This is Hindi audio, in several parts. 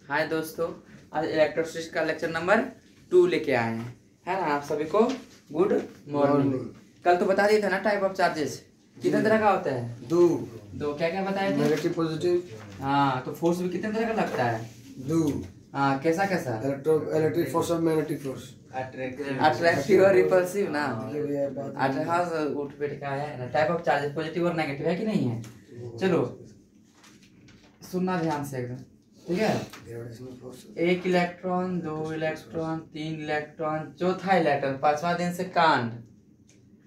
हाय दोस्तों, आज इलेक्ट्रोस्टैटिक्स का लेक्चर नंबर 2 लेके आए हैं, है ना। आप सभी को गुड मॉर्निंग। कल तो बता दिए थे ना टाइप ऑफ चार्जेस कितने तरह का होता है? दो क्या क्या बताए थे? Negative positive. हाँ, तो फोर्स भी कितने तरह का लगता है? दो। हाँ, कैसा कैसा? इलेक्ट्रिक फोर्स और मैग्नेटिक फोर्स। अट्रैक्टिव और रिपल्सिव ना। हाँ, उठ बैठ का है ना। टाइप ऑफ चार्जेस पॉजिटिव और नेगेटिव है कि नहीं है? चलो सुनना ध्यान से एकदम, ठीक है। एक इलेक्ट्रॉन, दो इलेक्ट्रॉन, तीन इलेक्ट्रॉन, चौथा इलेक्ट्रॉन, पांचवा दिन से कांड,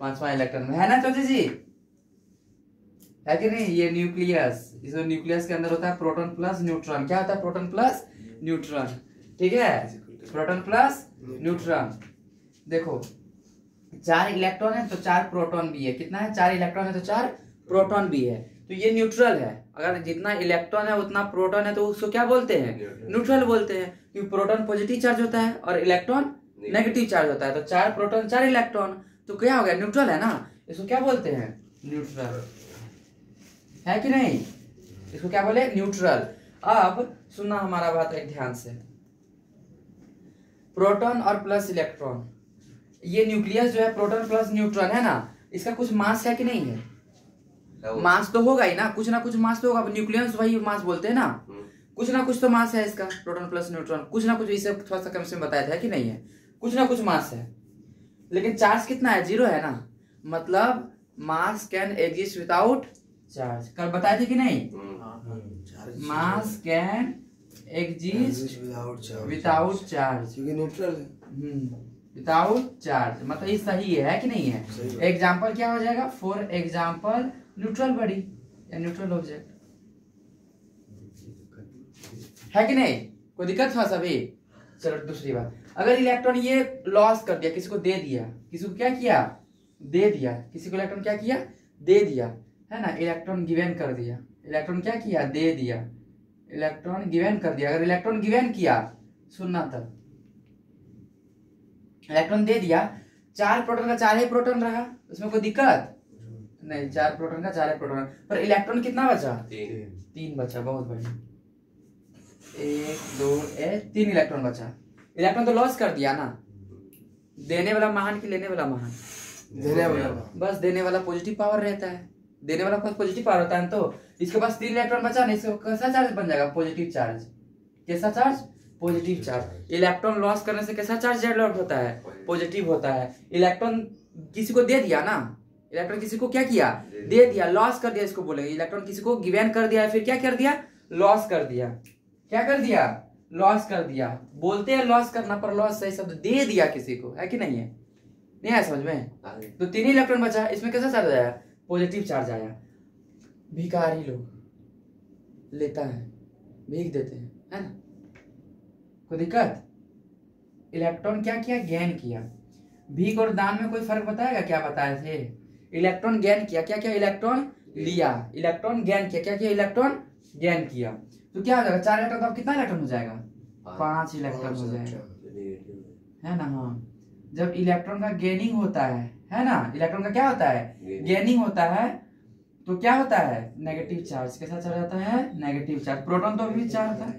पांचवा इलेक्ट्रॉन है ना चौथे जी, है कि नहीं? ये न्यूक्लियस, इस न्यूक्लियस के अंदर होता है प्रोटॉन प्लस न्यूट्रॉन। क्या होता है? प्रोटॉन प्लस न्यूट्रॉन, ठीक है। Proton plus neutron. देखो 4 इलेक्ट्रॉन है तो 4 प्रोटॉन भी है। कितना है? 4 इलेक्ट्रॉन है तो 4 प्रोटॉन भी है। तो ये न्यूट्रल है। अगर जितना इलेक्ट्रॉन है उतना प्रोटॉन है तो उसको क्या बोलते हैं? न्यूट्रल बोलते हैं, क्योंकि प्रोटॉन पॉजिटिव चार्ज होता है और इलेक्ट्रॉन नेगेटिव चार्ज होता है। तो 4 प्रोटॉन 4 इलेक्ट्रॉन, तो क्या हो गया? न्यूट्रल है ना। इसको क्या बोलते हैं? न्यूट्रल, है कि नहीं? इसको क्या बोले? न्यूट्रल। अब सुनना हमारा बात एक ध्यान से। प्रोटॉन और प्लस इलेक्ट्रॉन, ये न्यूक्लियस जो है प्रोटॉन प्लस न्यूट्रॉन है ना, इसका कुछ मास है कि नहीं है? मास तो होगा ही ना, कुछ मास तो होगा। न्यूक्लियस वही मास बोलते हैं ना, कुछ ना कुछ तो मास है इसका। प्रोटॉन प्लस न्यूट्रॉन कुछ ना कुछ, इसे थोड़ा सा केमिस्ट्री में बताया था कि नहीं है? कुछ ना कुछ मास है, लेकिन चार्ज कितना है? 0 है ना। मतलब मास कैन एग्जिस्ट विदाउट चार्ज। कल बताए थे कि नहीं? मास कैन एग्जिस्ट विदाउट चार्ज, क्योंकि न्यूट्रल है। विदाउट चार्ज, मतलब ये सही है कि नहीं है? एग्जाम्पल क्या हो जाएगा? फॉर एग्जाम्पल न्यूट्रल बॉडी या न्यूट्रल ऑब्जेक्ट, है कि नहीं? कोई दिक्कत था सभी? चलो दूसरी बात, अगर इलेक्ट्रॉन ये लॉस कर दिया, किसी को दे दिया, किसी को क्या किया? दे दिया। किसी को इलेक्ट्रॉन क्या किया? दे दिया, है ना। इलेक्ट्रॉन गिवन कर दिया। इलेक्ट्रॉन क्या किया? दे दिया। इलेक्ट्रॉन गिवन कर दिया। अगर इलेक्ट्रॉन गिवन किया, सुनना तब, इलेक्ट्रॉन दे दिया, 4 प्रोटॉन का 4 ही प्रोटॉन रहा, उसमें कोई दिक्कत नहीं। 4 प्रोटॉन का 4 ही प्रोटॉन, पर इलेक्ट्रॉन कितना बचा? 3 बचा। बहुत बढ़िया। 1 2 3 इलेक्ट्रॉन बचा। इलेक्ट्रॉन तो लॉस कर दिया ना। देने वाला महान कि लेने वाला महान? देने वाला। बस देने वाला पॉजिटिव पावर रहता है। देने वाला पास पॉजिटिव पावर होता है, तो इसके पास 3 इलेक्ट्रॉन बचा नहीं, इसको कैसा चार्ज बन जाएगा? Positive charge. कैसा charge? Positive charge. Electron loss करने से कैसा चार्ज जनरेट होता है? पॉजिटिव होता है। इलेक्ट्रॉन किसी को दे दिया ना, इलेक्ट्रॉन किसी को क्या किया? दे दिया, लॉस कर दिया, इसको बोलेंगे। इलेक्ट्रॉन किसी को गिवन कर दिया, फिर क्या कर दिया? लॉस कर दिया। क्या कर दिया? लॉस कर दिया। बोलते हैं लॉस करना, पर लॉस सही शब्द, दे दिया किसी को, है कि नहीं है? नहीं आया समझ में? तो 3 ही इलेक्ट्रॉन बचा, इसमें कैसा चार्ज आया? पॉजिटिव चार्ज आया। भिखारी लोग लेता है, भीख देते हैं, है ना। कोई दिक्कत? इलेक्ट्रॉन क्या किया? गेन किया। भीख और दान में कोई फर्क बताएगा? क्या बताए थे? इलेक्ट्रॉन गेन किया। क्या किया? इलेक्ट्रॉन लिया। इलेक्ट्रॉन गेन किया। क्या किया? इलेक्ट्रॉन गेन किया। तो क्या हो जाएगा? 4 इलेक्ट्रॉन, तो कितना इलेक्ट्रॉन हो जाएगा? 5 इलेक्ट्रॉन हो जाएगा, है ना। हाँ, जब इलेक्ट्रॉन का गेनिंग होता है ना, इलेक्ट्रॉन का क्या होता है? गेनिंग होता है, तो क्या होता है? Negative charge. कैसा चार्ज आता है? Negative charge. प्रोटॉन तो अभी 4 था,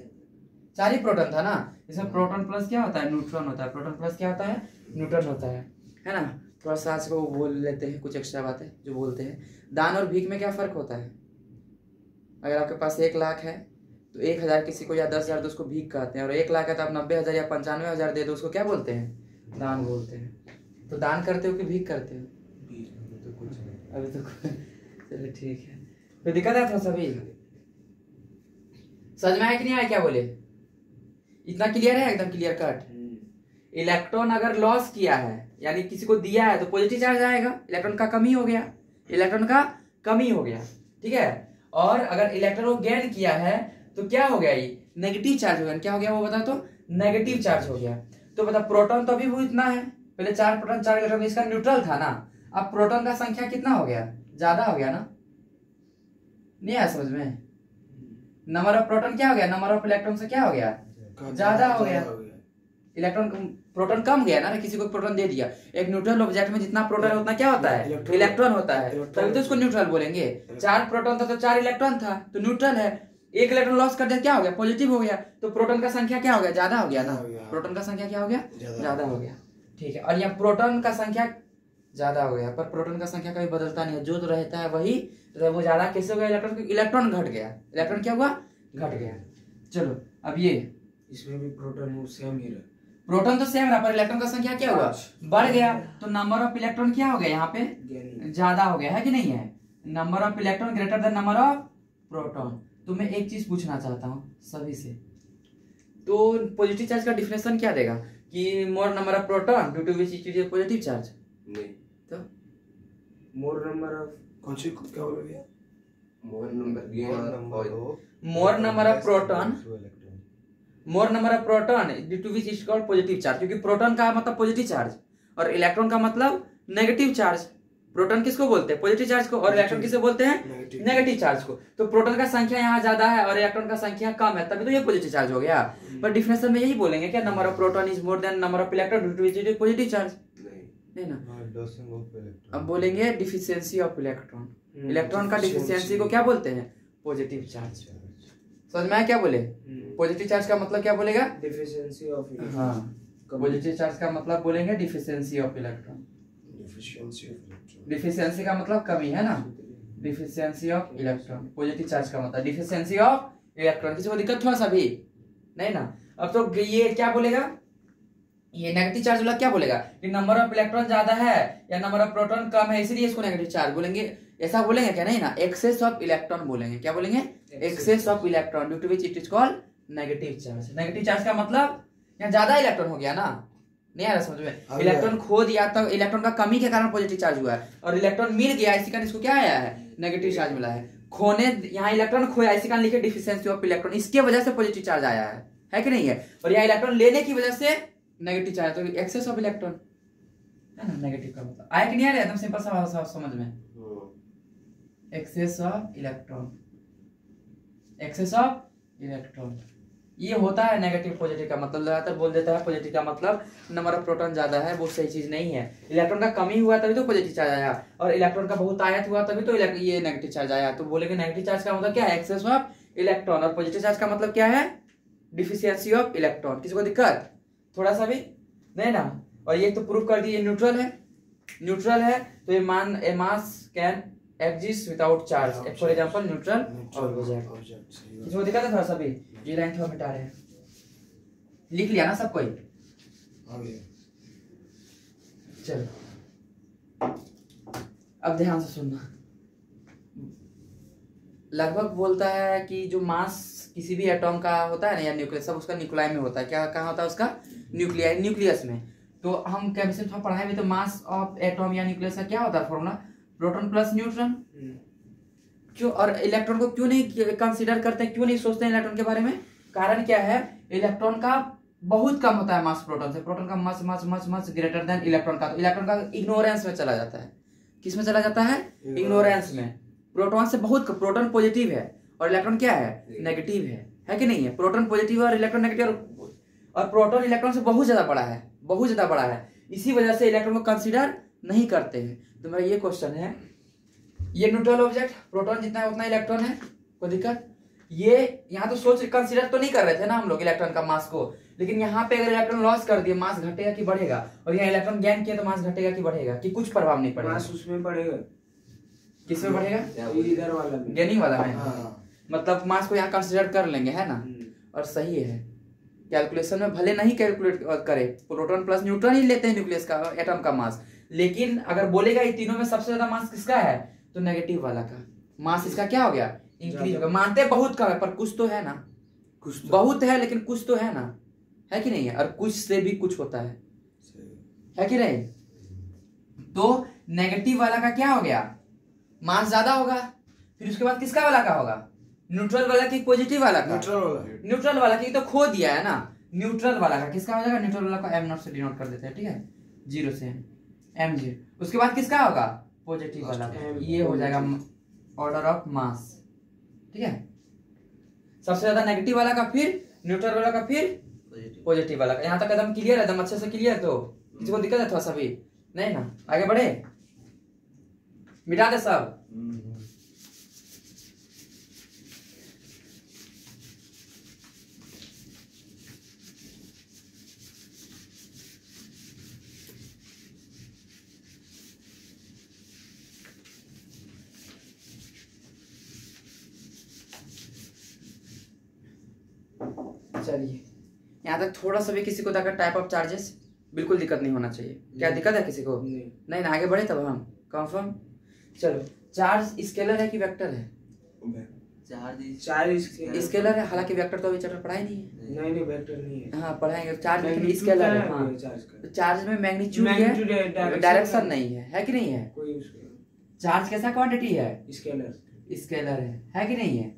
4 ही प्रोटॉन था ना। इसमें प्रोटॉन प्लस क्या होता है? न्यूट्रॉन होता है। प्रोटॉन प्लस क्या होता है? न्यूट्रॉन होता है ना। थोड़ा सा आज को बोल लेते हैं कुछ एक्स्ट्रा बातें जो बोलते हैं। दान और भीख में क्या फर्क होता है? अगर आपके पास 1 लाख है तो 1000 किसी को या 10,000 तो उसको भीख कहते हैं, और 1 लाख है तो आप 90,000 या 95,000 दे दो, उसको क्या बोलते हैं? दान बोलते हैं। तो दान करते हो कि भीख करते हो? अभी तो चलो ठीक है। तो दिक्कत है थोड़ा सभी? समझ में आया कि नहीं आया? क्या बोले? इतना क्लियर है? एकदम क्लियर कट। इलेक्ट्रॉन अगर लॉस किया है, यानी किसी को दिया है, तो पॉजिटिव चार्ज आएगा। इलेक्ट्रॉन का कमी हो गया, इलेक्ट्रॉन का कमी हो गया, ठीक है। और अगर इलेक्ट्रॉन को गेन किया है तो क्या हो गया? ये नेगेटिव चार्ज हो गया। क्या हो गया वो बता? तो नेगेटिव चार्ज हो गया। तो बता, प्रोटॉन तो अभी वो इतना है, पहले 4 प्रोटॉन 4 इलेक्ट्रॉन, इसका न्यूट्रल था ना। अब प्रोटॉन का संख्या कितना हो गया? ज्यादा हो गया ना। नहीं आया समझ में? नंबर ऑफ प्रोटॉन क्या हो गया? नंबर ऑफ इलेक्ट्रॉन से क्या हो गया? ज्यादा हो गया। इलेक्ट्रॉन प्रोटॉन कम गया ना, किसी को प्रोटॉन दे दिया। एक न्यूट्रल ऑब्जेक्ट में जितना प्रोटॉन है उतना क्या होता है? इलेक्ट्रॉन होता है, तभी तो उसको न्यूट्रल बोलेंगे। 4 प्रोटॉन था तो 4 इलेक्ट्रॉन था, तो न्यूट्रल है। एक इलेक्ट्रॉन लॉस कर दिया, क्या हो गया, पॉजिटिव हो गया, तो प्रोटॉन का संख्या क्या हो गया, ज्यादा हो गया ना, प्रोटॉन का संख्या क्या हो गया, ज्यादा हो गया। ठीक है, और यहाँ प्रोटॉन का संख्या ज्यादा हो गया, पर प्रोटॉन का संख्या कभी बदलता नहीं है, जो तो रहता है वही, तो वो ज्यादा कैसे हो गया, इलेक्ट्रॉन घट गया, इलेक्ट्रॉन क्या हुआ, घट गया। चलो अब ये इसमें भी प्रोटॉन सेम ही रहा, प्रोटॉन तो सेम रहा, पर इलेक्ट्रॉन का संख्या क्या हुआ, बढ़ गया, तो नंबर ऑफ इलेक्ट्रॉन क्या हो गया, यहाँ पे ज्यादा हो गया है कि नहीं है, number of electron greater than number of proton. तो मैं एक चीज पूछना चाहता हूँ सभी से, तो पॉजिटिव चार्ज का डिफिनेशन क्या देगा, कि more number of proton due to which it is positive charge, नहीं तो मोर नंबर ऑफ कौन सी क्या बोलोगे, more number more number of proton, more number of proton due to which is called positive charge, क्योंकि प्रोटॉन का मतलब पॉजिटिव चार्ज और इलेक्ट्रॉन का मतलब नेगेटिव चार्ज। प्रोटॉन किसको बोलते हैं, पॉजिटिव चार्ज को, और इलेक्ट्रॉन किसे बोलते हैं, नेगेटिव चार्ज को। तो प्रोटॉन का संख्या यहाँ ज्यादा है और इलेक्ट्रॉन का संख्या कम है, तभी तो ये पॉजिटिव चार्ज हो गया। पर डिफिनेशन में यही बोलेंगे क्या, number of proton is more than number of electron due to which it is positive charge, नहीं ना। अब बोलेंगे डिफिशियंसी ऑफ इलेक्ट्रॉन, इलेक्ट्रॉन का डिफिशियंसी को क्या बोलते हैं, पॉजिटिव चार्ज। समझ में आया क्या बोले, पॉजिटिव चार्ज का मतलब क्या बोलेगा, डिफिशियंसी ऑफ, हाँ पॉजिटिव चार्ज का मतलब बोलेंगे डिफिशियंसी ऑफ इलेक्ट्रॉन, डिफिशियंसी का मतलब कमी है ना, deficiency of electron, positive charge का मतलब डिफिशियंसी ऑफ इलेक्ट्रॉन। किसी को दिक्कत थोड़ा सा भी नहीं ना। अब तो ये क्या बोलेगा, ये नेगेटिव चार्ज वाला क्या बोलेगा कि नंबर ऑफ इलेक्ट्रॉन ज्यादा है या नंबर ऑफ प्रोटॉन कम है, इसलिए इसको नेगेटिव चार्ज बोलेंगे, ऐसा बोलेंगे क्या, नहीं ना, एक्सेस ऑफ इलेक्ट्रॉन बोलेंगे, क्या बोलेंगे, excess of electron due to which it is called negative charge. Negative charge का मतलब यहाँ ज्यादा इलेक्ट्रॉन हो गया ना, नहीं आ रहा समझ में, इलेक्ट्रॉन खो दिया तो इलेक्ट्रॉन का कमी के कारण पॉजिटिव चार्ज हुआ है, और इलेक्ट्रॉन मिल गया इसी कारण इसको क्या आया है, नेगेटिव चार्ज मिला है। खोने यहाँ इलेक्ट्रॉन खोया इसी कारण लिखे डिफिशियंसी ऑफ इलेक्ट्रॉन, इसके वजह से पॉजिटिव चार्ज आया है कि नहीं है, और यहाँ इलेक्ट्रॉन लेने की वजह से नेगेटिव चार्ज, तो एक्सेस ऑफ इलेक्ट्रॉन है ना, नेगेटिव का मतलब आया कि नहीं आ रहा, एकदम सिंपल सा समझ में, excess of electron, excess of electron ये होता है नेगेटिव पॉजिटिव का मतलब, ज्यादातर बोल देता है पॉजिटिव का मतलब नंबर ऑफ प्रोटॉन ज्यादा है, वो सही चीज नहीं है। इलेक्ट्रॉन का कमी हुआ तभी तो पॉजिटिव चार्ज आया, और इलेक्ट्रॉन का बहुत आयत हुआ तभी तो ये नेगेटिव चार्ज आया। तो बोलेंगे नेगेटिव चार्ज का मतलब क्या है, एक्सेस ऑफ इलेक्ट्रॉन, और पॉजिटिव चार्ज का मतलब क्या है, डिफिशियंसी ऑफ इलेक्ट्रॉन। किसी को दिक्कत थोड़ा सा भी नहीं ना। और ये तो प्रूफ कर दिए न्यूट्रल है, न्यूट्रल है तो ये मास can exist without charge, for example neutral object. किसी को दिक्कत है थोड़ा सा भी, ये लाइन थोड़ा मिटा रहे हैं, लिख लिया ना सब कोई, चलो अब ध्यान से सुनना। लगभग बोलता है कि जो मास किसी भी एटॉम का होता है ना या न्यूक्लियस, सब उसका न्यूक्लियाई में होता है, क्या कहाँ होता है उसका, न्यूक्लियाई, न्यूक्लियस में। तो हम केमिस्ट्री थोड़ा पढ़ाए भी, तो मास ऑफ एटॉम या न्यूक्लियस का क्या होता है फॉर्मूला, प्रोटॉन प्लस न्यूट्रॉन। क्यों, और इलेक्ट्रॉन को क्यों नहीं कंसीडर करते, क्यों नहीं सोचते हैं इलेक्ट्रॉन के बारे में, कारण क्या है, इलेक्ट्रॉन का बहुत कम होता है मास प्रोटॉन से, प्रोटॉन का much much much much greater than electron का, तो इलेक्ट्रॉन का इग्नोरेंस में चला जाता है। किस में चला जाता है, इग्नोरेंस में। प्रोटॉन से बहुत, प्रोटॉन पॉजिटिव है और इलेक्ट्रॉन क्या है, नेगेटिव है कि नहीं है, प्रोटॉन पॉजिटिव और इलेक्ट्रॉन नेगेटिव, और प्रोटॉन इलेक्ट्रॉन से बहुत ज्यादा बड़ा है, बहुत ज्यादा बड़ा है, इसी वजह से इलेक्ट्रॉन को कंसीडर नहीं करते हैं। तो मेरा ये क्वेश्चन है, ये न्यूट्रल ऑब्जेक्ट, प्रोटॉन जितना है उतना इलेक्ट्रॉन है, कोई दिक्कत, ये यहाँ तो सोच कंसीडर तो नहीं कर रहे थे ना हम लोग इलेक्ट्रॉन का मास को, लेकिन यहाँ पे अगर इलेक्ट्रॉन लॉस कर दिए मास घटेगा कि बढ़ेगा, और यहाँ इलेक्ट्रॉन गेन किया तो मास घटेगा कि बढ़ेगा, कि कुछ प्रभाव नहीं पड़ेगा, मास उसमें बढ़ेगा, किसमें बढ़ेगा, इधर वाला में, गेनिंग वाला में, मतलब मास को यहाँ कंसीडर कर लेंगे, है ना, और सही है। कैलकुलेशन में भले नहीं कैलकुलेट करे, प्रोटॉन प्लस न्यूट्रॉन ही लेते हैं न्यूक्लियस का, एटम का मास, लेकिन अगर बोलेगा ये तीनों में सबसे ज्यादा मास किसका है, तो नेगेटिव वाला का मास, इसका क्या हो गया, इंक्रीज हो गया। मानते बहुत कम है पर कुछ तो है ना, कुछ तो बहुत है लेकिन कुछ तो है ना, है कि नहीं है, और कुछ से भी कुछ होता है कि नहीं। तो नेगेटिव वाला का क्या हो गया, मास ज्यादा होगा, फिर उसके बाद किसका वाला का होगा, न्यूट्रल वाला की पॉजिटिव वाला का, न्यूट्रल वाला की तो खो दिया है ना, न्यूट्रल वाला का किसका हो जाएगा, न्यूट्रल वाला को m0 से डिनोट कर देते हैं, ठीक है, 0 से mg। उसके बाद किसका होगा, पॉजिटिव वाला का, ये हो जाएगा ऑर्डर ऑफ मास, ठीक है, सबसे ज्यादा नेगेटिव वाला का, फिर न्यूट्रल वाला का, फिर पॉजिटिव वाला का। यहाँ तक एकदम क्लियर है, एकदम अच्छे से क्लियर, तो किसी को दिक्कत है थोड़ा सा भी नहीं ना, आगे बढ़े, मिटा दे सब। चलिए यहाँ तक थोड़ा सा भी किसी को अगर टाइप ऑफ चार्जेस बिल्कुल दिक्कत नहीं होना चाहिए। क्या दिक्कत है किसी को? नहीं ना, आगे बढ़े तब हम कंफर्म। चलो, चार्ज स्केलर है कि वेक्टर है? चार्ज स्केलर है, हालांकि वेक्टर तो अभी चैप्टर पढ़ाई नहीं है। नहीं वेक्टर नहीं है। हाँ पढ़ाएंगे। चार्ज लेकिन स्केलर है। हाँ चार्ज में मैग्नीट्यूड है, डायरेक्शन नहीं है कि नहीं है? कोई उसका चार्ज कैसा क्वांटिटी है? स्केलर है कि नहीं है?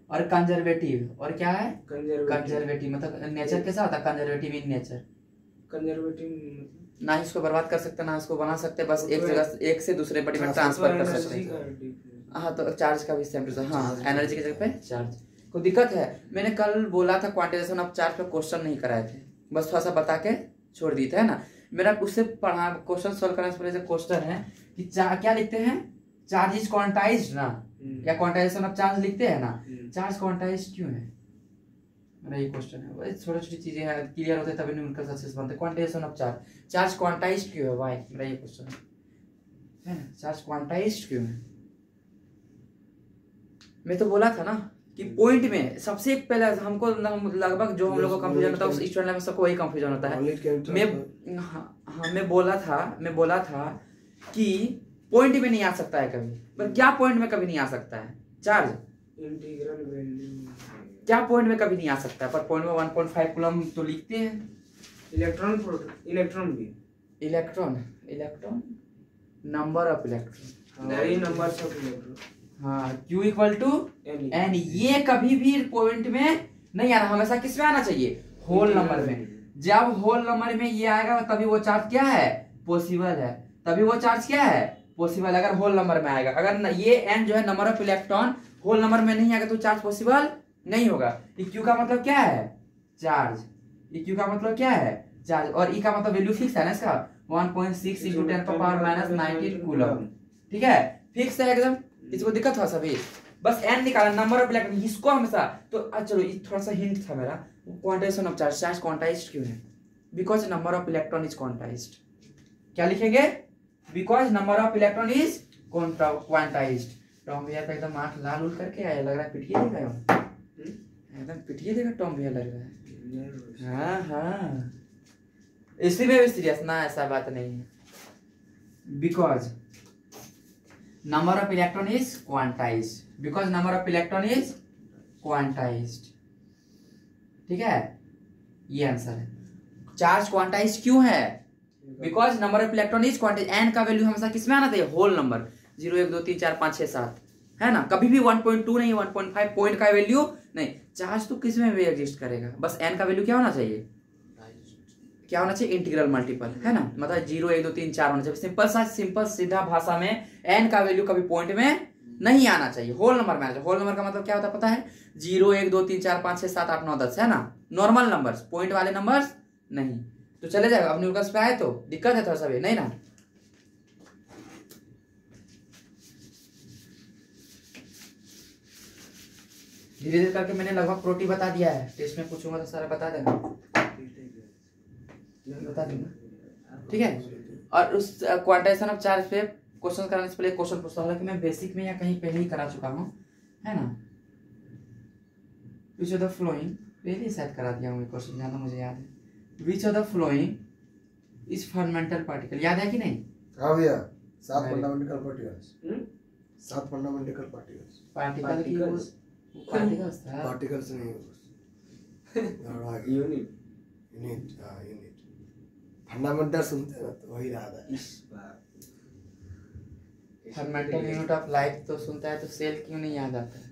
और कंजर्वेटिव, और क्या है? कंजर्वेटिव मतलब नेचर कैसा होता है? Conservative in nature. कंजर्वेटिव ना इसको बर्बाद कर सकते ना इसको बना सकते, बस एक जगह एक से दूसरे बॉडी में ट्रांसफर कर सकते हैं। हाँ तो चार्ज का भी सेम टू सेम। हाँ एनर्जी की जगह पे चार्ज। कोई दिक्कत है? मैंने कल बोला था क्वांटाइजेशन ऑफ चार्ज पे क्वेश्चन नहीं कराए थे, बस थोड़ा सा बता के छोड़ दिए थे, है ना। मेरा उससे पढ़ा क्वेश्चन सोल्व करने से पहले क्वेश्चन है कि क्या लिखते हैं? चार्ज इज क्वांटाइज्ड ना, या क्वांटाइजेशन ऑफ चार्ज लिखते हैं ना। चार्ज क्वांटाइज्ड क्यों है? मेरा ये क्वेश्चन है। वही छोटी छोटी चीजें हैं, क्लियर होते तभी न्यूमेरिकल सक्सेस बनते। क्वांटाइजेशन ऑफ चार्ज क्वांटाइज्ड क्यों है? व्हाई? मेरा ये क्वेश्चन है ना। चार्ज क्वांटाइज्ड क्यों है? मैं तो बोला था ना कि पॉइंट में सबसे पहले हमको लगभग जो हम लोग को कंफ्यूजन होता है उस स्टूडेंट में सबको वही कंफ्यूजन होता है। मैं बोला था कि पॉइंट में नहीं आ सकता है कभी, पर क्या पॉइंट में कभी नहीं आ सकता है? चार्ज इंटीग्रल वैल्यू क्या पॉइंट में कभी नहीं आ सकता है? पर पॉइंट में 1.5 कूलम तो लिखते हैं। इलेक्ट्रॉन भी electron number of electron numbers of electron. हाँ Q इक्वल टू एन। ये कभी भी पॉइंट में नहीं आना, हमेशा किस में आना चाहिए? होल नंबर में। जब होल नंबर में ये आएगा तभी वो चार्ज क्या है? पॉसिबल है। तभी वो चार्ज क्या है? पॉसिबल। अगर होल नंबर में आएगा, अगर ये एन जो है number of electron hole number में नहीं आएगा तो चार्ज पॉसिबल नहीं होगा। क्यू का मतलब क्या है? चार्ज। क्यू का मतलब क्या है? चार्ज। और ई का मतलब वैल्यू फिक्स है ना इसका, 1.6 × 10⁻⁻19 कूलम। ठीक है, फिक्स है एकदम। इसको दिक्कत हुआ सभी? बस एन निकाला, नंबर ऑफ इलेक्ट्रॉन, इसको हमेशा तो चलो थोड़ा सा हिंट था मेरा। क्वांटाइजेशन ऑफ चार्ज क्वांटाइज्ड क्यों है? Because number of electron is quantized. क्या लिखेंगे? Because number of electron is quantized. Tom भैया तो एकदम आंख लाल उल करके आया, लग रहा है पिटिए देगा, एकदम पिटिए देगा टॉम भैया लग रहा है। हाँ इसलिए भी सीरियस ना, ऐसा बात नहीं है। Because number of electron is quantized, because number of electron is quantized। ठीक है, ये आंसर है। चार्ज क्वांटाइज्ड क्यों है? Because number of electron is quantized. N का वैल्यू हमेशा किस में आना चाहिए? Whole number. 0 1 2 3 4 5 6 7 है ना, कभी भी 1.2 नहीं, 1.5 पॉइंट का वैल्यू नहीं। चार्ज तो किस में भी एग्जिस्ट करेगा, बस एन का वैल्यू क्या होना चाहिए? क्या होना चाहिए? इंटीग्रल मल्टीपल, है ना। मतलब 0 1 2 3 4 होना चाहिए। सिंपल सीधा भाषा में एन का वैल्यू कभी पॉइंट में नहीं आना चाहिए, होल नंबर में आना चाहिए। होल नंबर का मतलब क्या होता है पता है? 0 1 2 3 4 5 6 7 8 9 10 है ना, नॉर्मल नंबर्स, पॉइंट वाले नंबर्स नहीं। तो चले जाएगा। अब न्यूमेरिकल्स पे आए तो दिक्कत है थोड़ा सा भी, नहीं ना। धीरे धीरे करके मैंने लगभग प्रोटी बता दिया है, टेस्ट में पूछूंगा तो सारा बता देना, बता दूंगा। ठीक है, और उस क्वांटाइजेशन ऑफ चार्ज पे क्वेश्चन कराने से पहले क्वेश्चन पूछता हूँ कि मैं बेसिक में या कहीं पहले ही करा चुका हूँ, है ना। विच ऑफ द फ्लोइंग पहले शायद करा दिया हूँ क्वेश्चन, जहाँ मुझे याद है। Which of the following is fundamental particle, याद है कि नहीं? हाँ भैया, 7 fundamental particles. 7 fundamental particles. Particles नहीं, यूनिट फंडामेंटल सुनते हैं तो वही याद है। फंडामेंटल यूनिट ऑफ लाइफ तो सुनता है तो सेल क्यों नहीं याद आता है?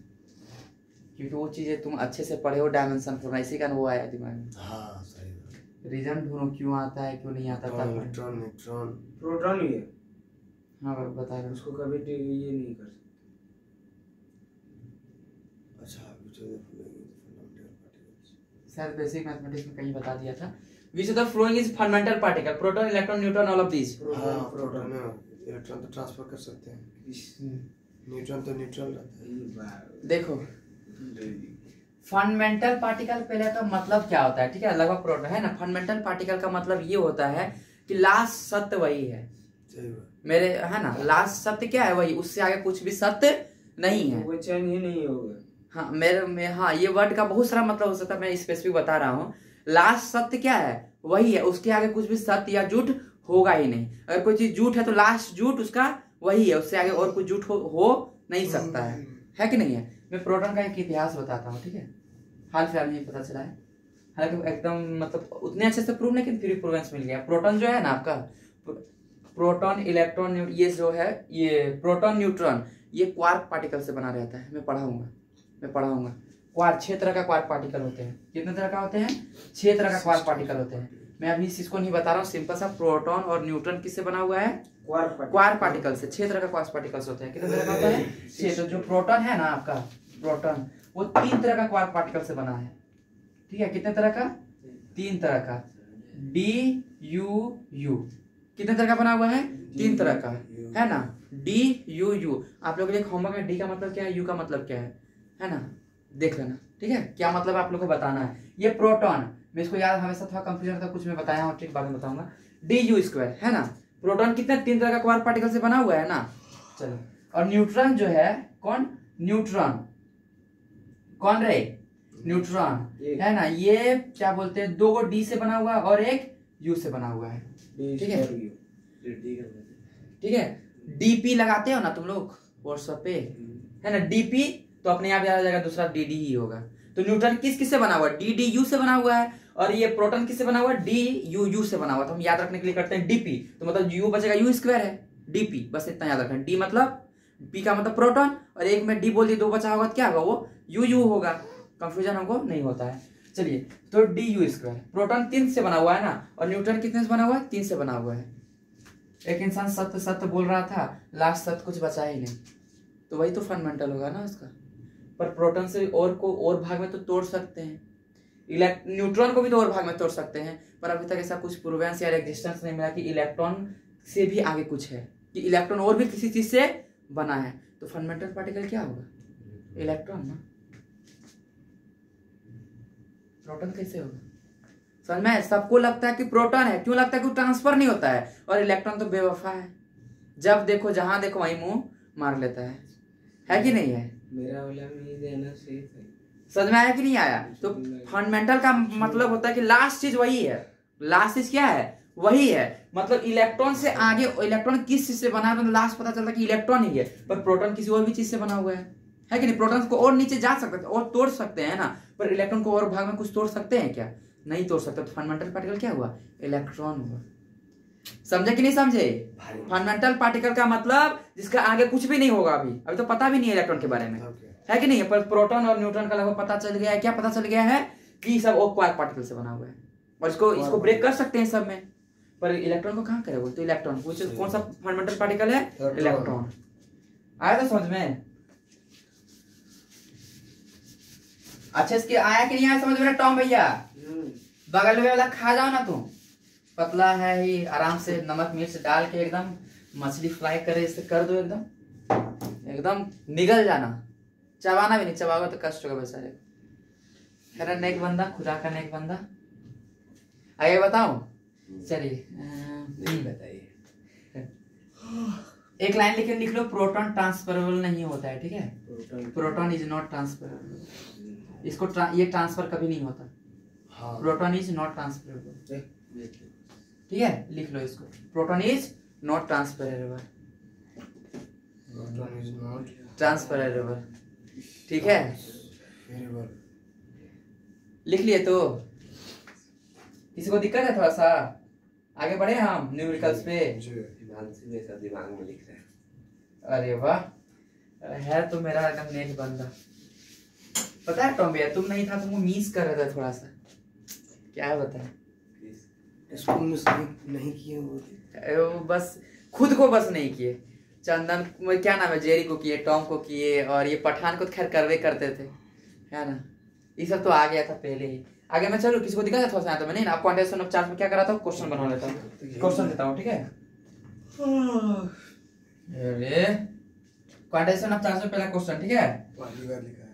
क्योंकि वो चीजें तुम अच्छे से पढ़े हो, डायमेंशन फॉर्मूला, इसी का वो आया दिमाग में। हाँ सही बात। रीजन ढूंढो क्यों आता है क्यों नहीं आता था। न्यूट्रॉन न्यूट्रॉन प्रोटॉन भी है। हाँ बता रहे उसको कभी ये नहीं कर सकते। अच्छा, फंडामेंटल पार्टिकल्स शायद बेसिक मैथमेटिक्स में कहीं बता दिया था। Which of the following is fundamental particle? Proton, electron, neutron, all of these. हाँ, प्रोटॉन में इलेक्ट्रॉन तो ट्रांसफर कर सकते हैं, न्यूट्रॉन तो न्यूट्रल रहता है। देखो फंडामेंटल पार्टिकल पहले का मतलब क्या होता है, ठीक है, लगभग प्रोटॉन है ना। फंडामेंटल पार्टिकल का मतलब ये होता है कि लास्ट सत्य वही है, मेरे है ना, लास्ट सत्य क्या है वही, उससे आगे कुछ भी सत्य नहीं है, वो चेंज ही नहीं होगा। हाँ हाँ, ये वर्ड का बहुत सारा मतलब हो सकता है, मैं स्पेसिफिक बता रहा हूँ। लास्ट सत्य क्या है, वही है, उसके आगे कुछ भी सत्य या झूठ होगा ही नहीं। अगर कोई चीज झूठ है तो लास्ट झूठ उसका वही है, उससे आगे और कुछ झूठ हो नहीं सकता है कि नहीं है। मैं प्रोटॉन का एक इतिहास बताता हूँ, ठीक है। हाल फिलहाल में पता चला है, हालांकि एकदम मतलब उतने अच्छे से प्रूव नहीं, लेकिन फिर प्रूवेंस मिल गया। प्रोटॉन जो है ना आपका, प्रोटॉन इलेक्ट्रॉन, ये जो है ये प्रोटॉन न्यूट्रॉन, ये क्वार्क पार्टिकल से बना रहता है। मैं पढ़ाऊंगा क्वार्क, 6 तरह का क्वार्क पार्टिकल होते हैं। कितने तरह का होते हैं? 6 तरह का क्वार्क पार्टिकल होते हैं। मैं अभी इसको नहीं बता रहा हूँ, सिंपल सा प्रोटॉन और न्यूट्रॉन किससे बना हुआ है? क्वार्क पार्टिकल से। 6 तरह का क्वार्क पार्टिकल्स होते हैं। कितने तरह का होता है? 6। तो जो प्रोटॉन है ना आपका, प्रोटॉन, वो 3 तरह का क्वार्क पार्टिकल से बना है, ठीक है। कितने तरह का? 3 तरह का। DUU कितने तरह का बना हुआ है? 3 तरह का, है ना। DUU आप लोग के लिए होमवर्क है। डी का मतलब क्या है, यू का मतलब क्या है ना, देख लेना, ठीक है। क्या मतलब आप लोग को बताना है। ये प्रोटॉन, मैं इसको याद हमेशा थोड़ा कंफ्यूजन था, कुछ मैं बताया हूँ, ठीक, बाद में बताऊंगा। DU2 है ना। प्रोटॉन कितने? 3 तरह का क्वार्क पार्टिकल से बना हुआ है ना। चलो, और न्यूट्रॉन जो है, कौन? न्यूट्रॉन, कौन रे? न्यूट्रॉन, है ना। ये क्या बोलते हैं, 2 डी से बना हुआ है और एक यू से बना हुआ है, ठीक है। ठीक है, डीपी लगाते हो ना तुम लोग व्हाट्सएप पे, है ना, डीपी, तो अपने आप याद आ जाएगा, दूसरा डीडी ही होगा। तो न्यूट्रॉन किस से बना हुआ है? DDU से बना हुआ है। और ये प्रोटॉन किससे बना हुआ है? DUU से बना हुआ है। तो हम याद रखने के लिए करते हैं डीपी, तो मतलब यू बचेगा, U2 है, डीपी, बस इतना याद रखना। डी मतलब, पी का मतलब प्रोटॉन, और एक में डी बोल दिए, 2 बचा होगा तो क्या होगा? वो UU होगा। कंफ्यूजन हमको नहीं होता है। चलिए, तो DU2 प्रोटॉन 3 से बना हुआ है ना, और न्यूट्रॉन कितने से बना हुआ है? 3 से बना हुआ है। एक इंसान सत्य सत्य बोल रहा था, लास्ट सत्य कुछ बचा ही नहीं, तो वही तो फंडामेंटल होगा ना उसका। पर प्रोटॉन से और भाग में तो तोड़ सकते हैं, न्यूट्रॉन को भी तो और भाग में तोड़ सकते हैं, पर अभी तक ऐसा कुछ प्रूवेंस या एग्जिस्टेंस नहीं मिला कि इलेक्ट्रॉन से भी आगे कुछ है, कि इलेक्ट्रॉन और भी किसी चीज से बना है। तो फंडामेंटल पार्टिकल क्या होगा? इलेक्ट्रॉन ना। प्रोटॉन कैसे होगा? समझ में? सबको लगता है कि प्रोटॉन है, क्यों लगता है? कि ट्रांसफर नहीं होता है, और इलेक्ट्रॉन तो बेवफा है, जब देखो जहां देखो वहीं मुंह मार लेता है कि नहीं है? मेरा वाला में देना सही था। समझ में आया कि नहीं आया? तो फंडामेंटल का मतलब होता है कि लास्ट चीज वही है। लास्ट चीज क्या है? वही है। मतलब इलेक्ट्रॉन से आगे, इलेक्ट्रॉन किस चीज से बना है, मतलब लास्ट पता चलता है कि इलेक्ट्रॉन ही है, पर प्रोटॉन किसी और भी चीज से बना हुआ है कि नहीं? प्रोटॉन को और नीचे जा सकते हैं और तोड़ सकते हैं ना, पर इलेक्ट्रॉन को और भाग में कुछ तोड़ सकते हैं क्या? नहीं तोड़ सकते। तो फंडामेंटल पार्टिकल क्या हुआ? इलेक्ट्रॉन हुआ। समझे कि नहीं समझे? फंडामेंटल पार्टिकल का मतलब जिसका आगे कुछ भी नहीं होगा, अभी तो पता भी नहीं है इलेक्ट्रॉन के बारे में, है कि नहीं? पर प्रोटॉन और न्यूट्रॉन का लगभग पता चल गया है। क्या पता चल गया है? कि सब और क्वार्क पार्टिकल से बना हुआ है, और इसको ब्रेक कर सकते हैं सब में, पर इलेक्ट्रॉन को कहाँ करेगा? तो इलेक्ट्रॉन कौन सा फंडामेंटल पार्टिकल है? इलेक्ट्रॉन। आया था समझ में? अच्छा, इसके आया कि नहीं आया समझ में टॉम भैया? बगल में वाला खा जाओ ना तुम, पतला है ही, आराम से नमक मिर्च डाल के एकदम मछली फ्राई करे, इससे कर दो, एकदम निगल जाना, चबाना भी नहीं, चबाओगे तो कष्ट होगा बेचारे। खैर, नेक बंदा, खुदा का नेक बंदा। आगे बताओ, चलिए बताइए। एक लाइन लिख लो, प्रोटॉन ट्रांसफरेबल नहीं होता है, ठीक है। प्रोटॉन इज नॉट ट्रांसफरेबल, इसको ये ट्रांसफर कभी नहीं होता। प्रोटॉन इज नॉट ट्रांसफरेबल, ठीक है, लिख लो इसको, proton is not transferable, transferable, ठीक है, लिख लिए। तो किसी को दिक्कत है? थोड़ा सा आगे बढ़े हम न्यूमेरिकल्स पे। दिमाग में लिख रहा है। अरे वाह, है तो मेरा एकदम नेक बंदा। पता है टॉम भैया, तुम नहीं था तुमको मिस कर रहा था थोड़ा सा, क्या बताए? स्कूल में नहीं किए वो बस खुद को बस नहीं किए। चंदन, क्या नाम है, जेरी को किए, टॉम को किए, और ये पठान को खैर करवे करते थे, है ना। ये सब तो आ गया था पहले ही। आगे मैं चलो, किसी को दिखा था थोड़ा सा? तो मैं नहीं ना, क्वांटिटेशन ऑफ चार्ज में क्या करा था, क्वेश्चन बनवा लेता हूँ, क्वेश्चन देता हूँ, ठीक है। क्वांटिटेशन ऑफ चार्ज में पहला क्वेश्चन, ठीक है। पहली बार लिखा है,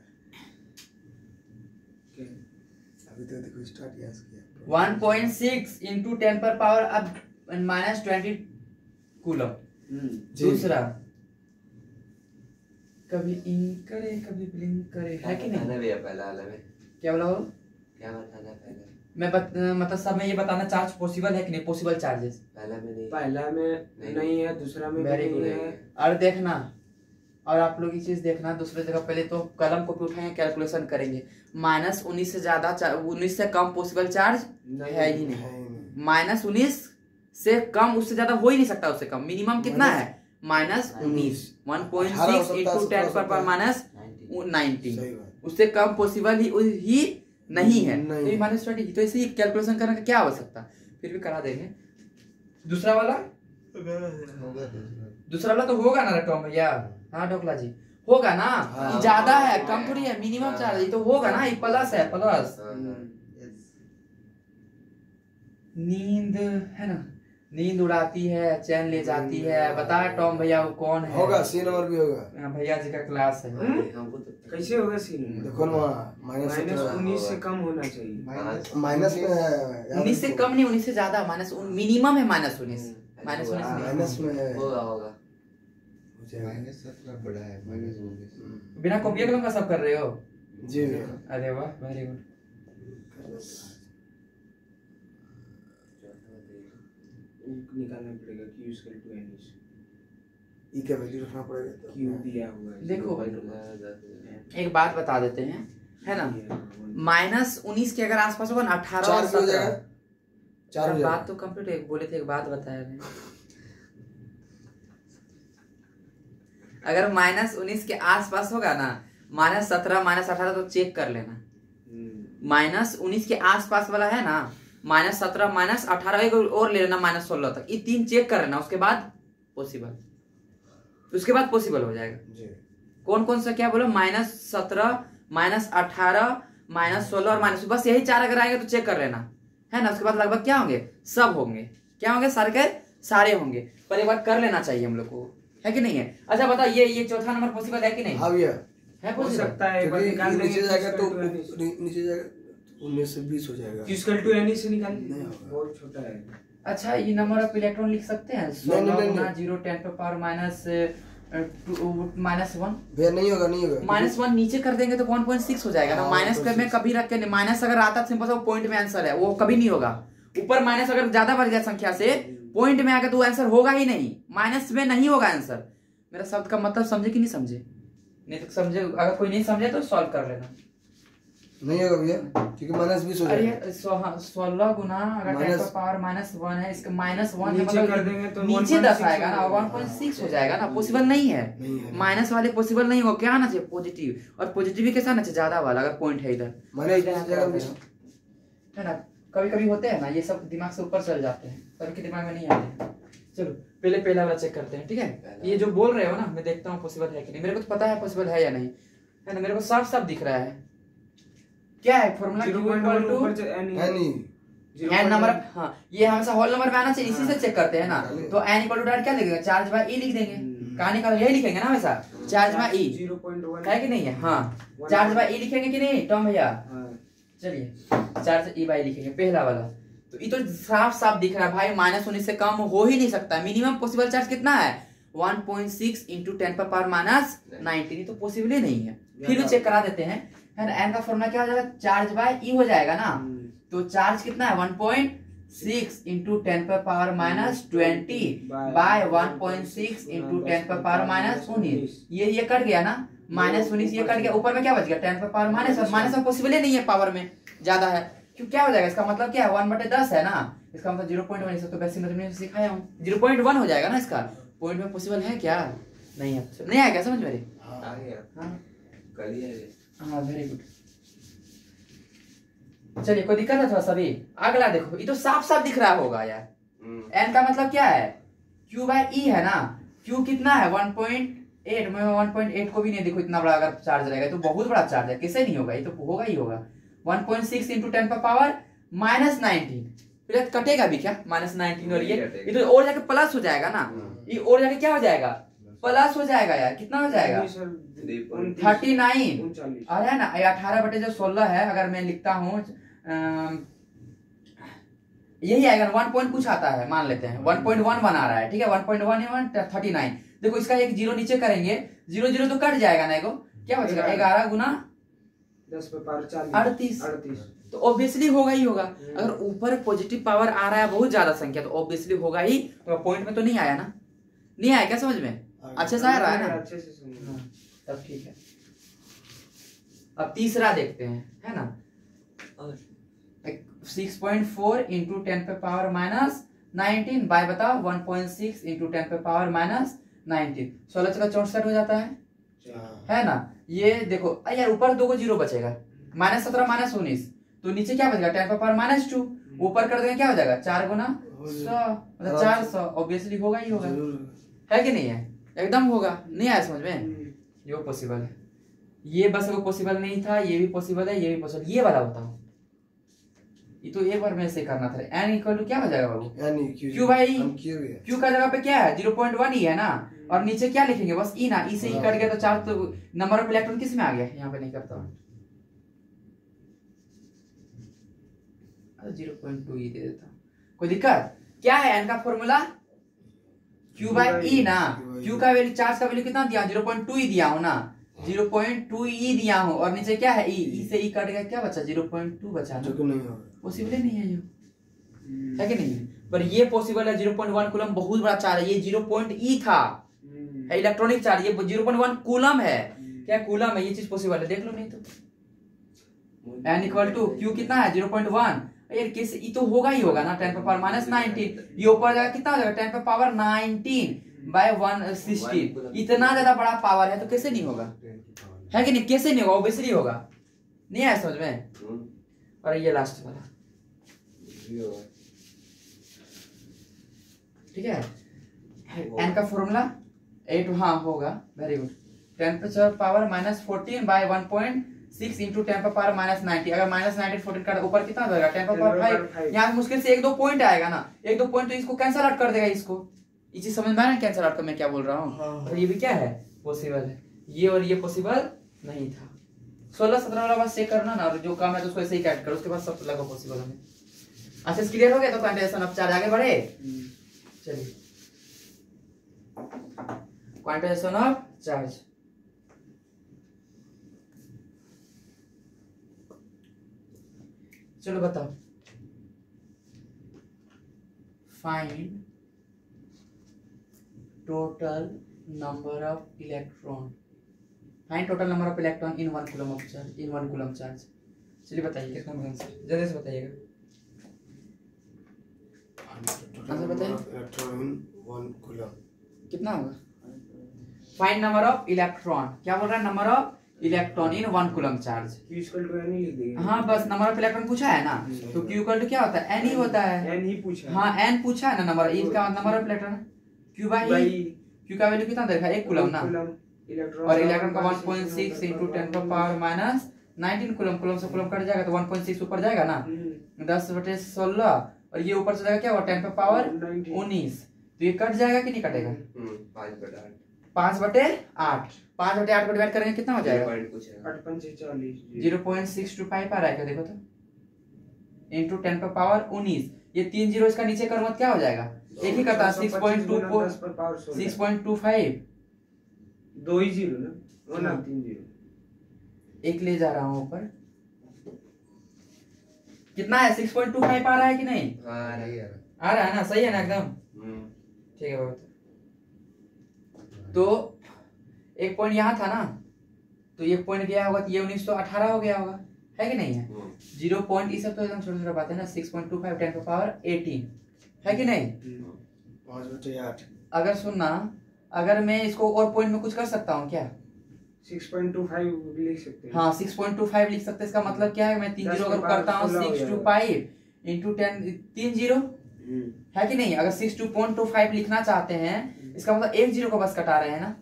अभी तक देखो स्टार्ट यस किया। 1.6 into 10 पर पावर अब -20 कूलम। दूसरा कभी इंक करे कभी ब्लिंक करे, है कि नहीं? बताना भैया पहला वाला में क्या बोला वो? क्या बताना पहला? मतलब सब में ये बताना चार्ज पॉसिबल है कि नहीं, पॉसिबल चार्जेस। पहला में नहीं, पहला में नहीं है, दूसरा में भी Very नहीं good. है। और देखना, और आप लोग ये चीज देखना, दूसरे जगह पहले तो कलम को भी उठाएंगे, कैलकुलेशन करेंगे। -19 से ज्यादा 19 से कम पॉसिबल चार्ज है ही नहीं। है ही नहीं। -19 से कम, उससे ज्यादा हो ही नहीं सकता, उससे कम मिनिमम कितना है? -19 1.6 इंटू 10 पर -19, सही बात। उससे कम पॉसिबल ही नहीं है। नहीं। तो ये -20, तो ऐसे ही कैलकुलेशन करने का क्या आवश्यकता, फिर भी करा देंगे। दूसरा वाला तो होगा ना टॉम भैया? हाँ ढोकला जी, होगा ना? हाँ। ये ज्यादा है, कम थोड़ी है, मिनिमम चार्ज, ये तो होगा ना, ये प्लस है, प्लस। नींद है ना, नींद उड़ाती है, चैन ले जाती है, बता टॉम भैया वो कौन है? होगा, सी नंबर भी होगा। हाँ, भैया जी का क्लास है। हमको तो कैसे होगा सीन? देखो ना वहाँ -19 से कम होना चाहिए। माइनस में है। 19 से कम नहीं, 19 से ज्यादा, मिनिमम है -19। -19 माइनस में है। होगा -17 बड़ा है, -19। बिना कॉपी कलम का सब कर रहे हो? जी भैया। अरे वाह, वेरी गुड। निकालना पड़ेगा Q is equal to NS। ई का वैल्यू रखना पड़ेगा तो। Q दिया हुआ है। देखो, 0.10 एक बात बता देते हैं, है ना, -19 के अगर आसपास होगा ना, 18 और 4 हो 17। जाएगा। 4 हो बात जाएगा। तो कंप्लीट है, बोले थे एक बात बताया नहीं। अगर -19 के आसपास होगा ना, -17 -18 तो चेक कर लेना। -19 के आसपास वाला है ना, -17 -18 एक और ले लेना, -16 तक, ये 3 चेक कर लेना, उसके बाद पॉसिबल हो जाएगा। जी। कौन कौन सा क्या बोलो? -17 -18 -16 और -, बस यही 4 अगर आएंगे तो चेक कर लेना, है ना। उसके बाद लगभग क्या होंगे? सब होंगे। क्या होंगे? सारे होंगे, पर एक बार कर लेना चाहिए हम लोग को, है कि नहीं है? अच्छा बता, ये चौथा नंबर पॉसिबल है कि नहीं? हाँ भैया, है हो पॉसिबल? सकता है, एक बार क्योंकि निकाल ये देंगे। नीचे जाएगा तो Q is equal to NS। नीचे जाएगा 19 से 20 हो जाएगा। Q is equal to NS से निकाल नहीं देंगे। होगा। बहुत छोटा है। अच्छा, ये नंबर ऑफ इलेक्ट्रॉन लिख सकते हैं? नहीं, 16 नहीं, गुना 0 10 पे पावर -1 भैया नहीं होगा, नहीं होगा। -1 नीचे कर देंगे तो 1.6 हो जाएगा ना। हाँ, माइनस में कभी रख के नहीं, माइनस अगर आता तो सिंपल सा पॉइंट में आंसर है, वो कभी नहीं होगा। ऊपर माइनस अगर ज्यादा बढ़ गया संख्या से, पॉइंट में आकर तो आंसर होगा ही नहीं, माइनस में नहीं होगा आंसर। मेरा शब्द का मतलब समझे कि नहीं समझे? नहीं तो समझे, अगर कोई नहीं समझे तो सॉल्व कर लेना। नहीं होगा भैया, क्योंकि -20 हो जाएगा। अरे 16 गुना अगर 10 पर पावर -1 है, इसका -1 नीचे कर देंगे तो नीचे 10 आएगा ना, 1.6 1.6 हो जाएगा ना। पॉसिबल नहीं है, नहीं है। माइनस वाले पॉसिबल नहीं होगा। क्या आना चाहिए? पॉजिटिव, और पॉजिटिव के साथ आना चाहिए ज्यादा वाला, अगर पॉइंट है इधर है ना। कभी कभी होते हैं ना, ये सब दिमाग से ऊपर चल जाते हैं, सबके दिमाग में नहीं आते हैं। चलो पहले पहला वाला चेक करते हैं, ठीक है? ये जो बोल रहे हो ना, मैं देखता हूँ पॉसिबल है कि नहीं। मेरे को तो पता है पॉसिबल है या नहीं, है ना। मेरे को साफ साफ दिख रहा है। क्या है फॉर्मूला? 0.1 ऊपर है नहीं। n नंबर, हाँ ये हमेशा होल नंबर में आना चाहिए, इसी से चेक करते हैं ना। तो n इक्वल टू क्या लिखेंगे? चार्ज बाय e लिख देंगे। कहानी का यही लिखेंगे ना हमेशा, चार्ज बाय e, 0.1 है कि नहीं है? हाँ, चार्ज बाय e लिखेंगे कि नहीं टॉम भैया? चलिए चार्ज e बाय लिखेंगे पहला वाला। तो ये तो साफ साफ दिख रहा है भाई, -19 से कम हो ही नहीं सकता। मिनिमम पॉसिबल चार्ज कितना है? 1.6 इंटू 10 पर पावर -19, तो पॉसिबल ही नहीं है। फिर भी चेक करा देते हैं, है ना। n का फॉर्मूला क्या हो जाएगा? चार्ज बाय e हो जाएगा ना। तो चार्ज कितना है? 1.6 इंटू 10 पर पावर -20 बाय 1.6 इंटू 10 पर पावर -19। ये कट गया ना, -19 ये कट गया, ऊपर में क्या बच गया? 10 पर पावर माइनस पॉसिबल ही नहीं है, पावर में ज्यादा है। क्यों क्या हो जाएगा? इसका मतलब क्या है? 1/10 है ना, इसका मतलब 0.1। इसको तो बेसिक मैथमेटिक्स में सिखाया हूँ, 0.1 हो जाएगा ना इसका। पॉइंट में पॉसिबल है क्या? नहीं है, नहीं आया क्या समझ मेरे? आ गया हाँ कल ही है। हाँ, वेरी गुड। चलिए कोई दिक्कत है थोड़ा सा भी? अगला देखो, ये तो साफ साफ दिख रहा होगा यार। n का मतलब क्या है? q बाय e है ना। q कितना है? 1.8। मैं 1.8 को भी नहीं देखो, इतना बड़ा अगर चार्ज रहेगा तो बहुत बड़ा चार्ज है, कैसे नहीं होगा? ये तो होगा ही होगा। 1.6 इंटू 10 पर पावर -19, फिर कटेगा भी क्या? -19 और ये तो और जाके प्लस हो जाएगा ना। ये और जाके क्या हो जाएगा? प्लस हो जाएगा यार। कितना हो जाएगा? 39। अरे है ना, 18/16 है, अगर मैं लिखता हूँ यही आएगा 1 पॉइंट कुछ आता है, मान लेते हैं 1.11 आ रहा है, ठीक है। 1.1 39, देखो इसका एक जीरो नीचे करेंगे, जीरो जीरो तो कट जाएगा ना, क्या बचेगा 11 गुना 10 पे पावर 38। 38 तो ऑब्वियसली होगा ही होगा। अगर ऊपर पॉजिटिव पावर आ रहा है बहुत ज्यादा संख्या तो ऑब्वियसली होगा ही। तो पॉइंट में तो नहीं आया ना, नहीं आया क्या समझ में? अच्छे से आ रहा है ना? अच्छे से समझ। हाँ, तब ठीक है। अब तीसरा देखते हैं, है ना? 6.4 इंटू 10 पे पावर माइनस 19 बाय बताओ 1.6 इंटू 10 पे पावर माइनस 19, 16 का 64 हो जाता है ना? ये देखो यार ऊपर 2 को जीरो बचेगा, -17 -19, तो नीचे क्या बचेगा 10 पे पावर -2, ऊपर कर देंगे क्या हो जाएगा 4 गुना 100 मतलब 400, ऑब्वियसली होगा ही होगा, है कि नहीं है? एकदम होगा। नहीं आया समझ में? ये पॉसिबल है। ये बस वो पॉसिबल नहीं था, ये भी पॉसिबल है, ये भी पॉसिबल। ये वाला बताओ, ये तो एक बार में से करना था। n इक्वल टू क्या हो जाएगा बाबू? क्यू भाई, क्यू का जगह पे क्या है 0.1 ही है ना, और नीचे क्या लिखेंगे बस ई ना, ई से ई कट गया तो 4, तो नंबर ऑफ इलेक्ट्रॉन किस में आ गया? यहाँ पे नहीं करता हूँ, 0.2 ई दे देता हूँ। कोई दिक्कत? क्या है n का फॉर्मूला? Q बाई ई ना। Q का वैल्यू, चार्ज का वैल्यू कितना दिया? 0.2 ई दिया हूँ ना, 0.2 ई दिया हूँ, और नीचे क्या है? ई से ई कट गया, क्या बचा? 0.2 बचा ना। पॉसिबल ही नहीं है ये, है कि नहीं? पर ये पॉसिबल है। 0.1 कूलम बहुत बड़ा चार्ज है, ये 0.e था, है इलेक्ट्रॉनिक चार्ज, ये 0.1 कूलम है। क्या कूलम है? ये चीज पॉसिबल है, देख लो नहीं तो। n इक्वल टू Q कितना है 0.1, यार किस ये तो होगा ही होगा ना, 10 पे पावर माइनस 19, ये ऊपर जाएगा कितना हो जाएगा 10 पे पावर 19 बाय 160, इतना ज्यादा बड़ा पावर है तो कैसे नहीं होगा, है कि नहीं? कैसे नहीं होगा? ऑब्वियसली होगा। नहीं आया समझ में? और ये लास्ट वाला ठीक है, n का फॉर्मूला 8, हाँ होगा, वेरी गुड। 10 पे पावर माइनस 14 बाय 1.6 इंटू 10 पे पावर माइनस 90, अगर माइनस 90 14 का ऊपर कितना होगा 10 पे पावर 5, यहाँ मुश्किल से 1-2 पॉइंट आएगा ना, 1-2 पॉइंट तो इसको कैंसिल आउट कर देगा, इसको ये चीज समझ में आ रहा है कैंसिल आउट का मैं क्या बोल रहा हूँ? और ये भी क्या है? पॉसिबल है। ये और ये पॉसिबल नहीं था। 16-17 वाला बस चेक करना ना, और जो काम है तो उसको ऐसे ही कैट करो, उसके बाद सब लगा पॉसिबल हमें। अच्छा क्लियर हो गया? तो क्वांटाइजेशन ऑफ चार्ज आगे बढ़े, चलिए क्वांटाइजेशन ऑफ चार्ज। चलो बताओ, find total number of electron, find total number of electron in 1 coulomb of charge, in 1 coulomb charge. चलिए बताइए कितना आंसर, जल्दी से बताइएगा, आंसर बताइए इलेक्ट्रॉन इन 1 कूलम कितना होगा? फाइंड नंबर ऑफ इलेक्ट्रॉन, क्या बोल रहा है? Number of electron in 1 coulomb charge. Q equal to n ही लिख देंगे। हाँ बस नंबर ऑफ इलेक्ट्रॉन पूछा है ना, तो Q इक्वल टू क्या होता है? n ही होता है। n ही पूछा है। हाँ n पूछा है ना, नंबर इसका number of electron Q by Q का वैल्यू कितना देखा? 1 कूलम ना, और इलेक्ट्रॉन का 1.6 इंटू 10 पर पावर माइनस 19 कूलम, कूलम से कूलम कट जाएगा तो 1.6 ऊपर जाएगा ना, 10/16, और ये ऊपर से जाएगा क्या हुआ 10 पर पावर 19, तो ये कट जाएगा कि नहीं कटेगा? 5/8, 5/8 को डिवाइड करेंगे कितना हो जाएगा? 0.625 आ रहा है क्या? देखो तो, इंटू 10 पर पावर 19, ये 3 जीरो इसका नीचे कर मत क्या हो जाएगा? एक ही करता है 6.25, 2 ही जीरो ना, वो ना 3 जीरो, एक ले जा रहा हूँ ऊपर, कितना है 6.25 आ रहा है कि नहीं? आ रहा है ना, सही है ना एकदम? ठीक है बाबू। तो एक पॉइंट यहाँ था ना, तो ये पॉइंट गया होगा तो ये 19 तो 18 हो गया होगा, है कि नहीं है? 0 पॉइंट ये सब तो एकदम छोटा छोटा बात है ना। 6.25 10 पर पावर 18, है कि नहीं? 5/8। अगर सुनना, अगर मैं इसको और पॉइंट में कुछ कर सकता हूँ क्या? 6.25 लिख सकते हैं। हाँ 6.25 लिख सकते हैं। इसका मतलब क्या है? मैं 3 जीरो अगर करता हूँ 625 इंटू 10, 3 जीरो, है कि नहीं? अगर 6.25 लिखना चाहते हैं, इसका मतलब 1 जीरो को बस कटा रहे हैं ना,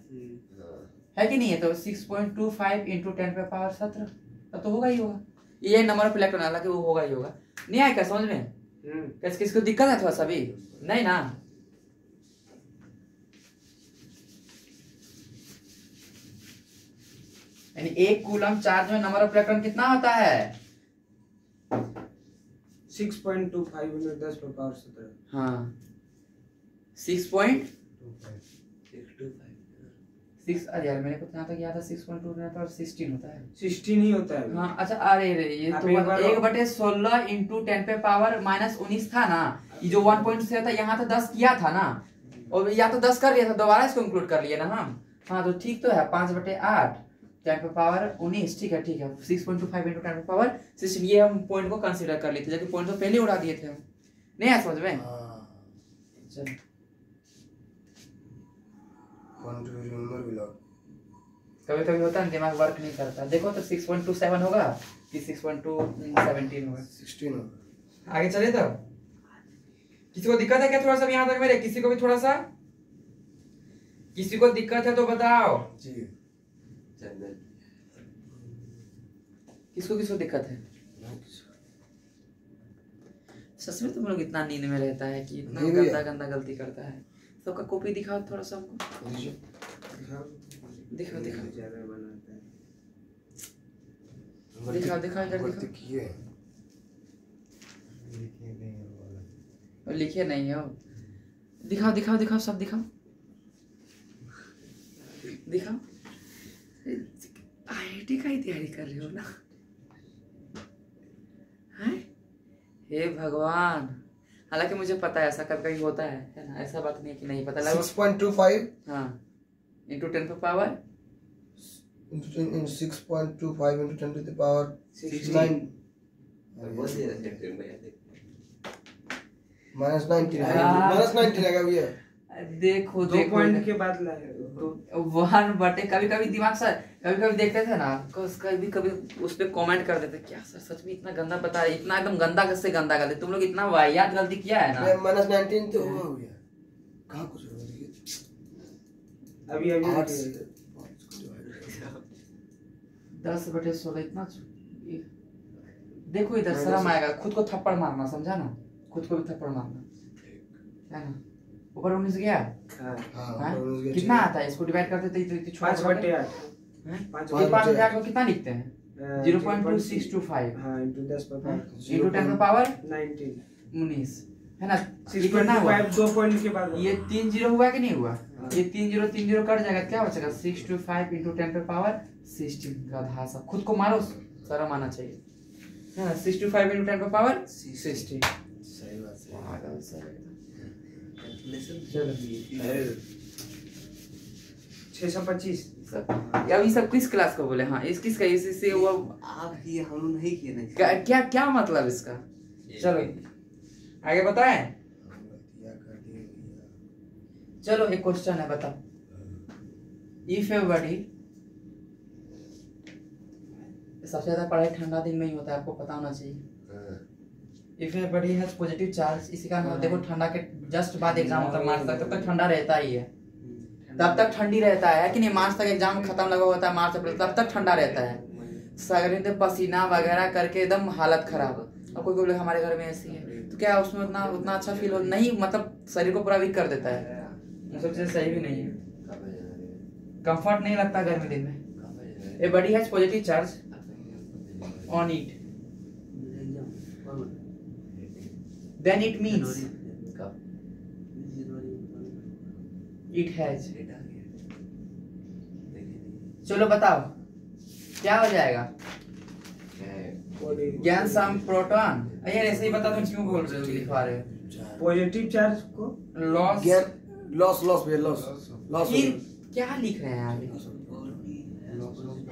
है कि नहीं है? तो 6.25 इंटू 10 पे पावर 17, तब तो होगा ही होगा। ये नंबर ऑफ इलेक्ट्रॉन, हालांकि वो होगा ही होगा। नहीं आया क्या समझ में? किसको दिक्कत है थोड़ा सा भी? नहीं ना? यानी 1 कूलम चार्ज में नंबर ऑफ इलेक्ट्रॉन कितना होता है? 6.25 में 10 पर पावर 17। हाँ 6.25 6 अरे यार मेरे को यहाँ तक याद है 6.2 पर 16 होता है 16 ही होता है। हाँ अच्छा अरे रे ये आप तो एक बार 1/16 इंटू 10 पे पावर -19 था ना, ये जो 1.6 था यहाँ तो 10 किया था ना, और या तो 10 कर लिया था, दोबारा इसको इंक्लूड कर लिए ना हम। हाँ तो ठीक तो है 5/8 10 पे पावर 19, ठीक है 6.25 इंटू 10 पे पावर 16, ये हम पॉइंट को कंसीडर कर लेते, जबकि पॉइंट तो पहले उड़ा दिए थे हम, नहीं है समझ में। चलो कभी कभी होता है दिमाग वर्क नहीं करता, देखो तो 6.27 होगा कि 6.217 होगा, 16 होगा। आगे चले तो किसी को दिक्कत है क्या थोड़ा सा यहाँ तक मेरे, किसी को भी थोड़ा सा, किसी को दिक्कत है तो बताओ जी चंदन किसको किसको दिक्कत है। सच में तुम लोग इतना नींद में रहता है कि इतना नहीं भैया। गंदा गंदा गलती करता है। सबका कॉपी दिखाओ थोड़ा सा हमको, दिखाओ दिखाओ ज्यादा बनाता है। दिखाओ दिखाओ इधर गलती दिखाओ, की है। और लिखे नहीं हो, दिखाओ दिखाओ दिखाओ सब दिखाओ दिखाओ, आईआईटी का ही तैयारी कर रहे हो ना, हैं? हे भगवान, हालांकि मुझे पता है ऐसा कभी कभी होता है ना, ऐसा बात नहीं है कि नहीं पता लगभग 6.25 हाँ इंटू 10 पे power in 6.25 into 10 to the power 16 बोल दिया सेंटर में याद है। -19 यार। -19 आएगा भैया। देखो 2 पॉइंट के बाद लाए तो 1/, कभी कभी दिमाग सर कभी कभी देखते थे ना, कभी कभी उस पे कमेंट कर देते क्या सर सच में इतना गंदा बता रहे, इतना एकदम गंदा से गंदा गलती, तुम लोग इतना वाहियात गलती किया है ना। -19 तो हुआ भैया, कहाँ कुछ होगा देखिए। अभी अभी 10/16 इतना देखो इधर शर्म आएगा, खुद को थप्पड़ मारना, समझा ना, खुद को भी थप्पड़ मारना है ना। ऊपर 19 गया हाँ हाँ? कितना आता है, इसको डिवाइड करते थे तो 5/8 5/8 को कितना लिखते हैं 0.2625 हाँ इंटू 10 पर इंटू 10 का पावर 19 है ना। ये कितना हुआ, 6.25 2 पॉइंट के बाद ये 3 0 हुआ कि नहीं हुआ, ये 3 0 कट जाएगा, क्या बचेगा 625 इंटू 10 पे पावर 16 का आधा सब, खुद को मारो, शर्म आना चाहिए है ना। 625 इंटू 10 पे पावर 60, सही बात है। पागल सर। कैलकुलेशन चलो 625 अब ये सब किस क्लास को बोले, हाँ इस किस का इससे वो आप ही हम नहीं किए नहीं क्या क्या मतलब इसका। चलो आगे बताएं, चलो एक क्वेश्चन है बताओ, इफ एवरीबॉडी, सबसे ज्यादा पढ़ाई ठंडा दिन में ही होता है, आपको पता होना चाहिए। If everybody has positive charge, इसी का मतलब देखो ठंडा के जस्ट बाद एग्जाम होता है मार्च तक, तब तक ठंडा रहता ही है, तब तक ठंडी रहता है कि नहीं, मार्च तक एग्जाम खत्म लगा होता है, मार्च अप्रैल तब तक ठंडा रहता है, सगरे पसीना वगैरह करके एकदम हालत खराब। और कोई बोले हमारे घर में ऐसी है, तो क्या उसमें उतना उतना अच्छा फील हो नहीं, मतलब शरीर को पूरा वीक कर देता है, सबसे सही भी नहीं है, कंफर्ट नहीं लगता गर्मी दिन में। A body has positive charge on it, then it means it has, चलो बताओ क्या हो जाएगा, ज्ञान सम प्रोटॉन, यार ऐसे ही बता दो, क्यों बोल रहे हो लिखवा रहे हो। पॉजिटिव चार्ज को लॉस, लॉस भैया लॉस क्या लिख रहे हैं आप,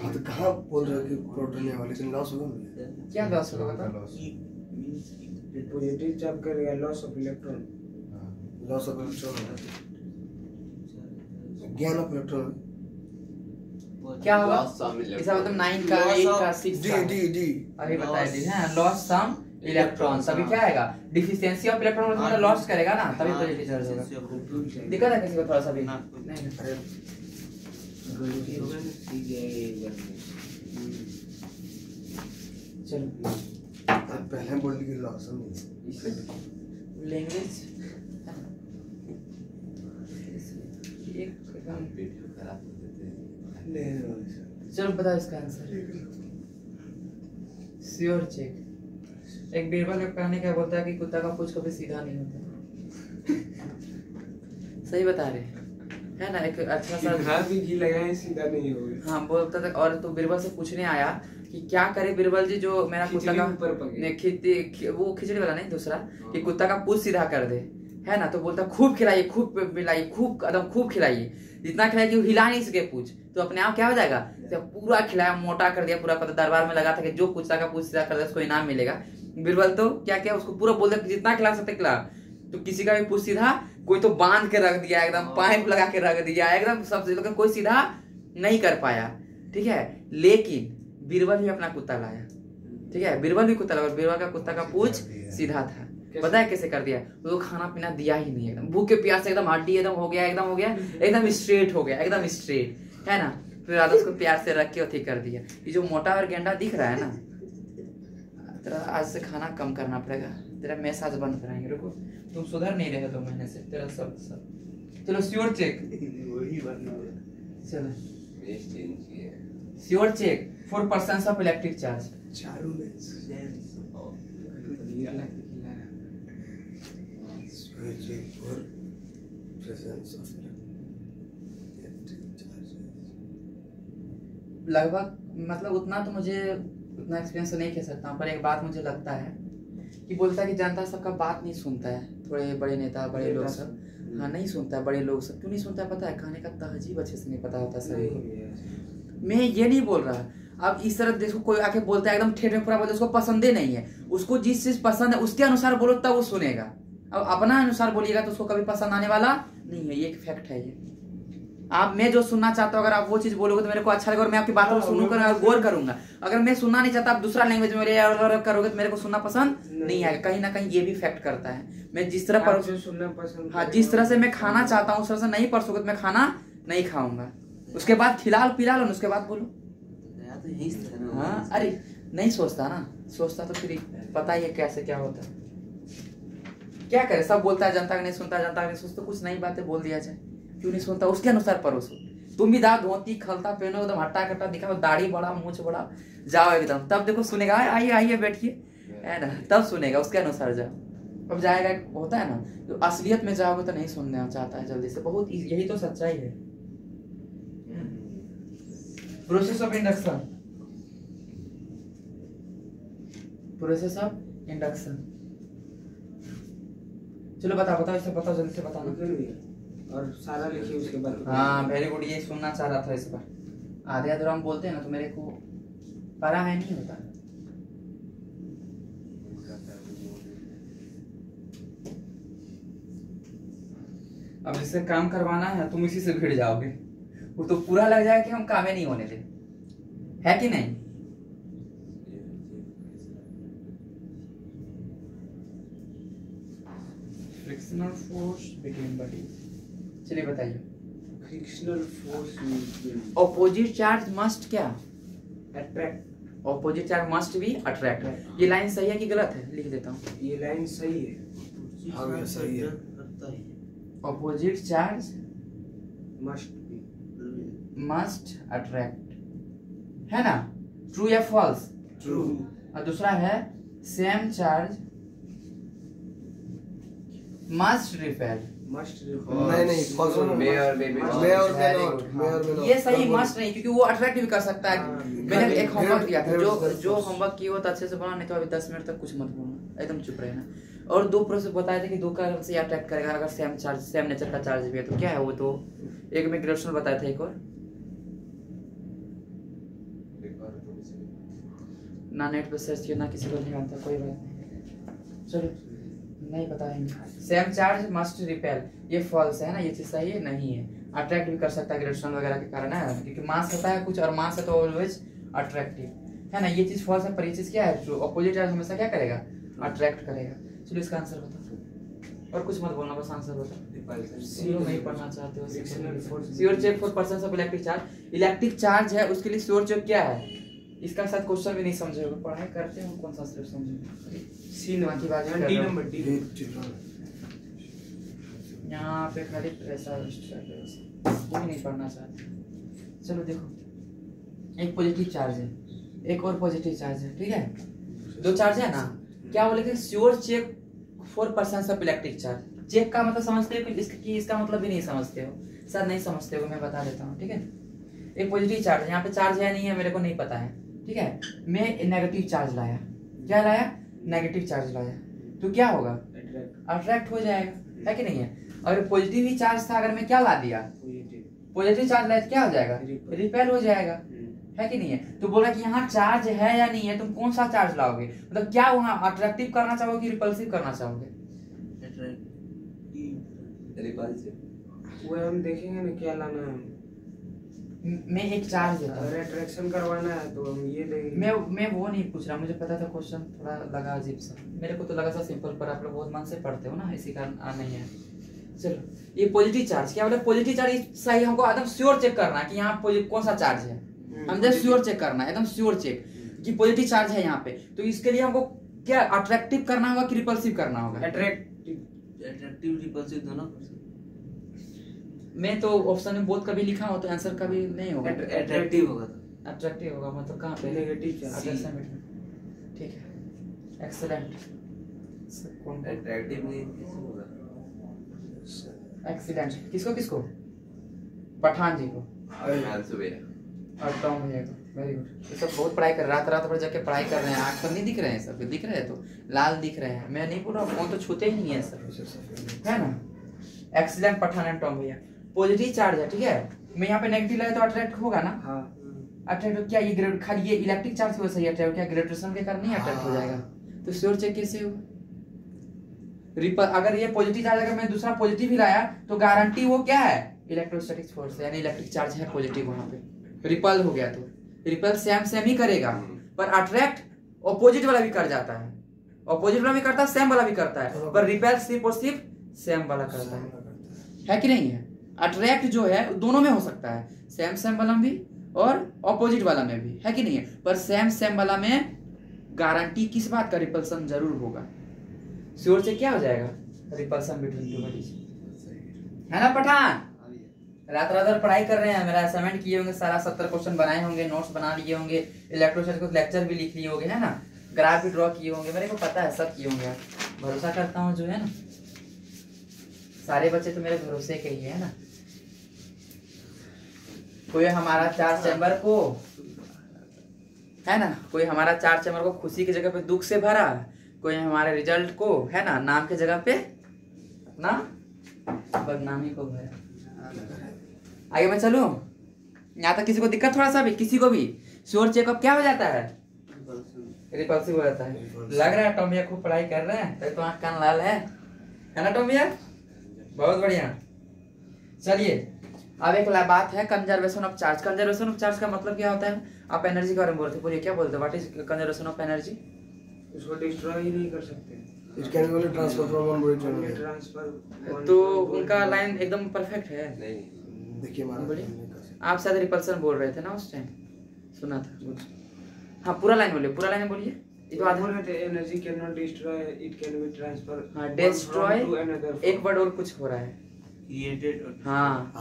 हाँ तो कहाँ बोल रहे हो कि प्रोटॉन है, लेकिन लॉस होगा ना। क्या लॉस होगा बताओ। पॉजिटिव चार्ज करेगा loss of electron, loss of electron, gain of electron क्या होगा, इसका मतलब 9 का 8 का 6 का डी अभी बताया दी है, लॉस सम इलेक्ट्रॉन, तभी क्या आएगा डिफिशियंसी ऑफ इलेक्ट्रॉन, मतलब लॉस करेगा ना, तभी पॉजिटिव चार्ज होगा। दिक्कत है किसी को थोड़ा सा भी नहीं, गलती होगा ना ठीक चलो पहले बोल दी कि लॉस नहीं, लैंग्वेज वीडियो खराब कर देते हैं। चलो बताओ इसका आंसर, श्योर चेक। एक बीरबल का कहने क्या बोलता है कि कुत्ता का पूंछ कभी सीधा नहीं होता। सही बता रहे है ना, एक अच्छा सा कितना भी घी लगाए सीधा नहीं होगा। हाँ बोलता था। और तो बीरबल से पूछने आया कि क्या करे बीरबल जी जो मेरा कुत्ता का ऊपर पके। वो खिचड़ी वाला नहीं, दूसरा कि कुत्ता का पूछ सीधा कर दे, है ना। तो बोलता खूब खिलाइए, खूब पिलाइए, खूब एकदम खूब खिलाइए, जितना खिलाइए कि वो हिला नहीं सके पूछ, तो अपने आप क्या हो जाएगा। तो पूरा खिलाया, मोटा कर दिया पूरा। पता दरबार में लगा था कि जो कुत्ता का पूछ सीधा कर दे उसको इनाम मिलेगा। बीरबल तो क्या क्या उसको पूरा बोल दिया जितना खिला सकते खिला। तो किसी का भी पूछ सीधा, कोई तो बांध के रख दिया एकदम, पाइप लगा के रख दिया एकदम, सब लेकिन कोई सीधा नहीं कर पाया, ठीक है। लेकिन बीरबल ही अपना कुत्ता लाया, ठीक है। बीरबल भी कुत्ता लाया, बीरबल का कुत्ता का पूछ सीधा था। पता है कैसे कर दिया, वो खाना पीना दिया ही नहीं, एकदम भूखे प्यास एकदम हड्डी एकदम हो गया, एकदम स्ट्रेट हो गया, एकदम स्ट्रेट, है ना। फिर आधा उसको प्यार से रख के ठीक कर दिया। ये जो मोटा और गेंडा दिख रहा है ना, तेरा आज से खाना कम करना पड़ेगा, तेरा मैस आज बंद कराएंगे। रुको, तुम सुधर नहीं रहे 2 महीने से, तेरा सब चलो श्योर चेक, वही बनना चलो चेंज किया sure check 4% of electric charge. चारू में presence of electric charges. लगभग मतलब उतना तो मुझे उतना एक्सपीरियंस नहीं कह सकता हूँ, पर एक बात मुझे लगता है कि बोलता है कि जनता सबका बात नहीं सुनता है, थोड़े बड़े नेता बड़े लोग सब, हाँ नहीं सुनता है। बड़े लोग सब क्यों नहीं सुनता है पता है, कहने का तहजीब अच्छे से नहीं पता होता सभी को। मैं ये नहीं बोल रहा, अब इस तरह देखो कोई आके बोलता है एकदम ठेठ में पूरा बोलता है, उसको पसंद ही नहीं है, उसको जिस चीज पसंद है उसके अनुसार बोलो तब वो सुनेगा। अब अपना अनुसार बोलिएगा तो उसको कभी पसंद आने वाला नहीं है, ये एक फैक्ट है। ये आप मैं जो सुनना चाहता हूँ अगर आप वो चीज बोलोगे तो मेरे को अच्छा लगेगा और मैं आपकी बातों को सुनूंगा और गौर करूंगा। अगर मैं सुनना नहीं चाहता आप दूसरा लैंग्वेज में करोगे तो मेरे को सुनना पसंद नहीं आएगा। कहीं ना कहीं ये भी फैक्ट करता है। मैं जिस तरह पर सुनना पसंद, हाँ जिस तरह से मैं खाना चाहता हूँ उस तरह से नहीं परसोगे तो मैं खाना नहीं खाऊंगा। उसके बाद खिला लो उसके बाद बोलो। हाँ अरे नहीं सोचता ना, सोचता तो फिर पता ही है कैसे क्या होता है। क्या करे, सब बोलता है जनता का नहीं सुनता, जनता का नहीं सोचता, कुछ नई बातें बोल दिया जाए, क्यों नहीं सुनता उसके अनुसार परोसो। तुम भी धोती खलता पहनो एकदम हट्टा कट्टा दिखाओ, दाढ़ी बड़ा मूछ बड़ा जाओ एकदम, तब देखो सुनेगा, आइए आइए बैठिए, है ना, तब सुनेगा, उसके अनुसार जाओ। अब जाएगा होता है ना, तो असलियत में जाओगे तो नहीं सुनना चाहता है जल्दी से, बहुत यही तो सच्चाई है। Process of induction, process of induction, चलो बताओ इसे, बताओ जल्दी से बताना और सारा लिखिए उसके बाद। हाँ वेरी गुड, ये सुनना चाह रहा था इस बार। आधे अधूरा हम बोलते हैं ना तो मेरे को पता है नहीं होता। अब जिससे काम करवाना है तुम इसी से भिड़ जाओगे, वो तो पूरा लग जाएगा कि हम काम ही नहीं होने दे, है कि नहीं। फ्रिक्शनल फोर्स बिटवीन बॉडीज, चलिए बताइए। Frictional force opposite charge must क्या attract, opposite charge must be attract. ये लाइन सही है कि गलत है, लिख देता हूँ। ये लाइन सही है। हाँ ये सही है। ऑपोजिट चार्ज मस्ट अट्रैक्ट, है ना, ट्रू या फॉल्स। ट्रू। और दूसरा है सेम चार्ज मस्ट रिपेल। नहीं फॉल्स होना। मे और मे मे और मे नॉट। ये सही मस्ट नहीं, क्योंकि वो अट्रैक्ट भी कर सकता है। मैंने एक होमवर्क दिया था, जो होमवर्क किया वो तो अच्छे से बना, नहीं तो अभी 10 मिनट तक कुछ मत बोलना, एकदम चुप रहना। और 2 प्रोसेस बताए थे कि 2 का से अट्रैक्ट करेगा अगर सेम चार्ज सेम नेचर का चार्ज भी है तो क्या है वो, तो एक में ग्रेविटेशन बताया था, एक और ना नेट पे सर्च किया ना किसी को नहीं आता, कोई बात नहीं, चलो नहीं बताएंगे। सेम चार्ज मस्ट रिपेल, ये फॉल्स है ना, ये चीज सही है नहीं है। अट्रैक्ट भी कर सकता है ग्रेविटेशन वगैरह के कारण, है क्योंकि मास होता है कुछ और मास है तो ऑलवेज अट्रैक्टिव, है ना। ये चीज फॉल्स है, पर ये चीज क्या है ट्रू। ऑपोजिट चार्ज हमेशा क्या करेगा, अट्रैक्ट करेगा। चलो इसका आंसर बताओ, और कुछ मत बोलना, बस आंसर बताओ। सीओ नहीं पढ़ना चाहते हो, sure check 4% of electric charge. Electric charge है उसके लिए श्योर चेक क्या है, इसका साथ क्वेश्चन भी नहीं समझे हो, पढ़ाई करते हो कौन सा सिर्फ समझे। सी बाकी बात डी नंबर डी। यहाँ पे खाली प्रेशर कोई नहीं पढ़ना चाहते। चलो देखो, एक पॉजिटिव चार्ज है, एक और पॉजिटिव चार्ज है, ठीक है, 2 चार्ज है ना। क्या बोले कि sure check 4% of electric charge. Check का मतलब समझते हो कि इसका मतलब भी नहीं समझते हो, सर नहीं समझते हो, मैं बता देता हूँ, ठीक है। एक पॉजिटिव चार्ज, यहाँ पे चार्ज है नहीं है मेरे को नहीं पता है, ठीक है। मैं नेगेटिव चार्ज लाया, क्या लाया, नेगेटिव चार्ज लाया, तो क्या होगा, अट्रैक्ट हो जाएगा, है कि नहीं है। और पॉजिटिव ही चार्ज था, अगर मैं क्या ला दिया, पॉजिटिव चार्ज लाया तो क्या हो जाएगा, रिपेल हो जाएगा, है कि नहीं है। तो बोला कि यहाँ चार्ज है या नहीं है, तुम कौन सा चार्ज लाओगे, मतलब क्या वहाँ अट्रैक्टिव करना चाहोगे कि रिपल्सिव करना चाहोगे। वो हम देखेंगे ना क्या लाना है, मैं एक चार्ज देता हूँ, अगर अट्रैक्शन करवाना है तो हम ये देंगे। मैं वो नहीं पूछ रहा, मुझे पता था क्वेश्चन थोड़ा लगा अजीब सा, मेरे को तो लगा था सिंपल, पर आप लोग बहुत मन से पढ़ते हो ना, इसी कारण नहीं है। चलो ये पॉजिटिव चार्ज, क्या बोले पॉजिटिव चार्ज सही, हमको एकदम श्योर चेक करना है कि यहाँ कौन सा चार्ज है, हम जस्ट श्योर चेक करना है, एकदम श्योर चेक कि पॉजिटिव चार्ज है यहाँ पे। तो इसके लिए हमको क्या अट्रैक्टिव करना होगा कि रिपल्सिव करना होगा, अट्रैक्टिव रिपल्सिव दोनों कर सकते मैं तो ऑप्शन में बोथ कभी लिखा हो तो आंसर कभी नहीं होगा, हैं। अट्रैक्टिव होगा तो अट्रैक्टिव होगा, मतलब कहाँ पे, नेगेटिव चार्ज, ठीक है, एक्सीलेंट। अट्रैक्टिव नहीं कैसे होगा, एक्सीडेंट किसको किसको, पठान जी को और टॉम भैया को, वेरी गुड। ये सब बहुत पढ़ाई कर, रात रात भर जाके पढ़ाई कर रहे हैं, आँख पर नहीं दिख रहे हैं, सब दिख रहे हैं तो लाल दिख रहे हैं, मैं नहीं बोल रहा हूँ, फोन तो छूते ही नहीं है सब, है ना। एक्सीलेंट पठान एंड टॉम भैया, पॉजिटिव चार्ज है, ठीक है। मैं यहाँ पे नेगेटिव लाया तो अट्रैक्ट होगा ना, अट्रैक्ट क्या ये ग्रेड खाली ये इलेक्ट्रिक चार्ज की वजह से अट्रैक्ट, क्या ग्रेविटेशन के कारण नहीं अट्रैक्ट हो जाएगा, तो श्योर चेक कैसे होगा, रिपल अगर ये पॉजिटिव चार्ज अगर मैं दूसरा पॉजिटिव ही लाया तो गारंटी वो क्या है, इलेक्ट्रोस्टैटिक फोर्स है, यानी इलेक्ट्रिक चार्ज है पॉजिटिव, वहां पे रिपल हो गया तो रिपल सेम ही करेगा, पर अट्रैक्ट ऑपोजिट वाला भी कर जाता है, ऑपोजिट वाला भी करता है, सेम वाला भी करता है, पर रिपेल सिर्फ और सिर्फ सेम वाला करता है कि नहीं है। अट्रैक्ट जो है दोनों में हो सकता है, सेम वाला में भी और ऑपोजिट वाला में भी, है कि नहीं है। पर सेम वाला में गारंटी किस बात का, रिपल्सन जरूर होगा, श्योर से क्या हो जाएगा, रिपल्सन बिटवीन टू बॉडीज, है ना पठान। रात रात भर पढ़ाई कर रहे हैं, मेरा असाइनमेंट किए होंगे, सारा 70 क्वेश्चन बनाए होंगे, नोट्स बना लिए होंगे, इलेक्ट्रोस्टैटिक को लेक्चर भी लिख लिए होंगे, है ना, ग्राफ भी ड्रॉ किए होंगे, मेरे को पता है सब किए होंगे, भरोसा करता हूँ जो है ना, सारे बच्चे तो मेरे भरोसे के ही है ना। कोई हमारा 4 चैम्बर को, है ना, कोई हमारा 4 चैम्बर को खुशी की जगह पे दुख से भरा, कोई हमारे रिजल्ट को, है ना, नाम के जगह पे अपना बदनामी को भरा। आगे मैं चलूं, यहाँ तक किसी को दिक्कत थोड़ा सा भी, किसी को भी श्योर चेकअप क्या हो जाता है, रिपल्सिव हो जाता है। लग रहा है टॉम भैया खूब पढ़ाई कर रहे हैं, तो आँख कान लाल है ना टॉम भैया, बहुत बढ़िया। चलिए अब एक बात है conservation of charge. Conservation of charge का मतलब क्या होता है, आप एनर्जी के बारे में बोलते हैं, बोलिए क्या बोलते हैं, what is conservation of energy. उसको डिस्ट्रॉय ही नहीं कर सकते, it can only transfer from one body to another. Transfer तो उनका लाइन एकदम परफेक्ट है। देखिए बोलिए, आप शायद रिपल्सन बोल रहे थे ना उस टाइम, सुना था। हाँ पूरा लाइन बोलिए, पूरा लाइन बोलिए। Energy can not destroy, it can be transfer. हाँ डिस्ट्रॉय, एक वर्ड और कुछ हो रहा है, क्रिएटेड, हाँ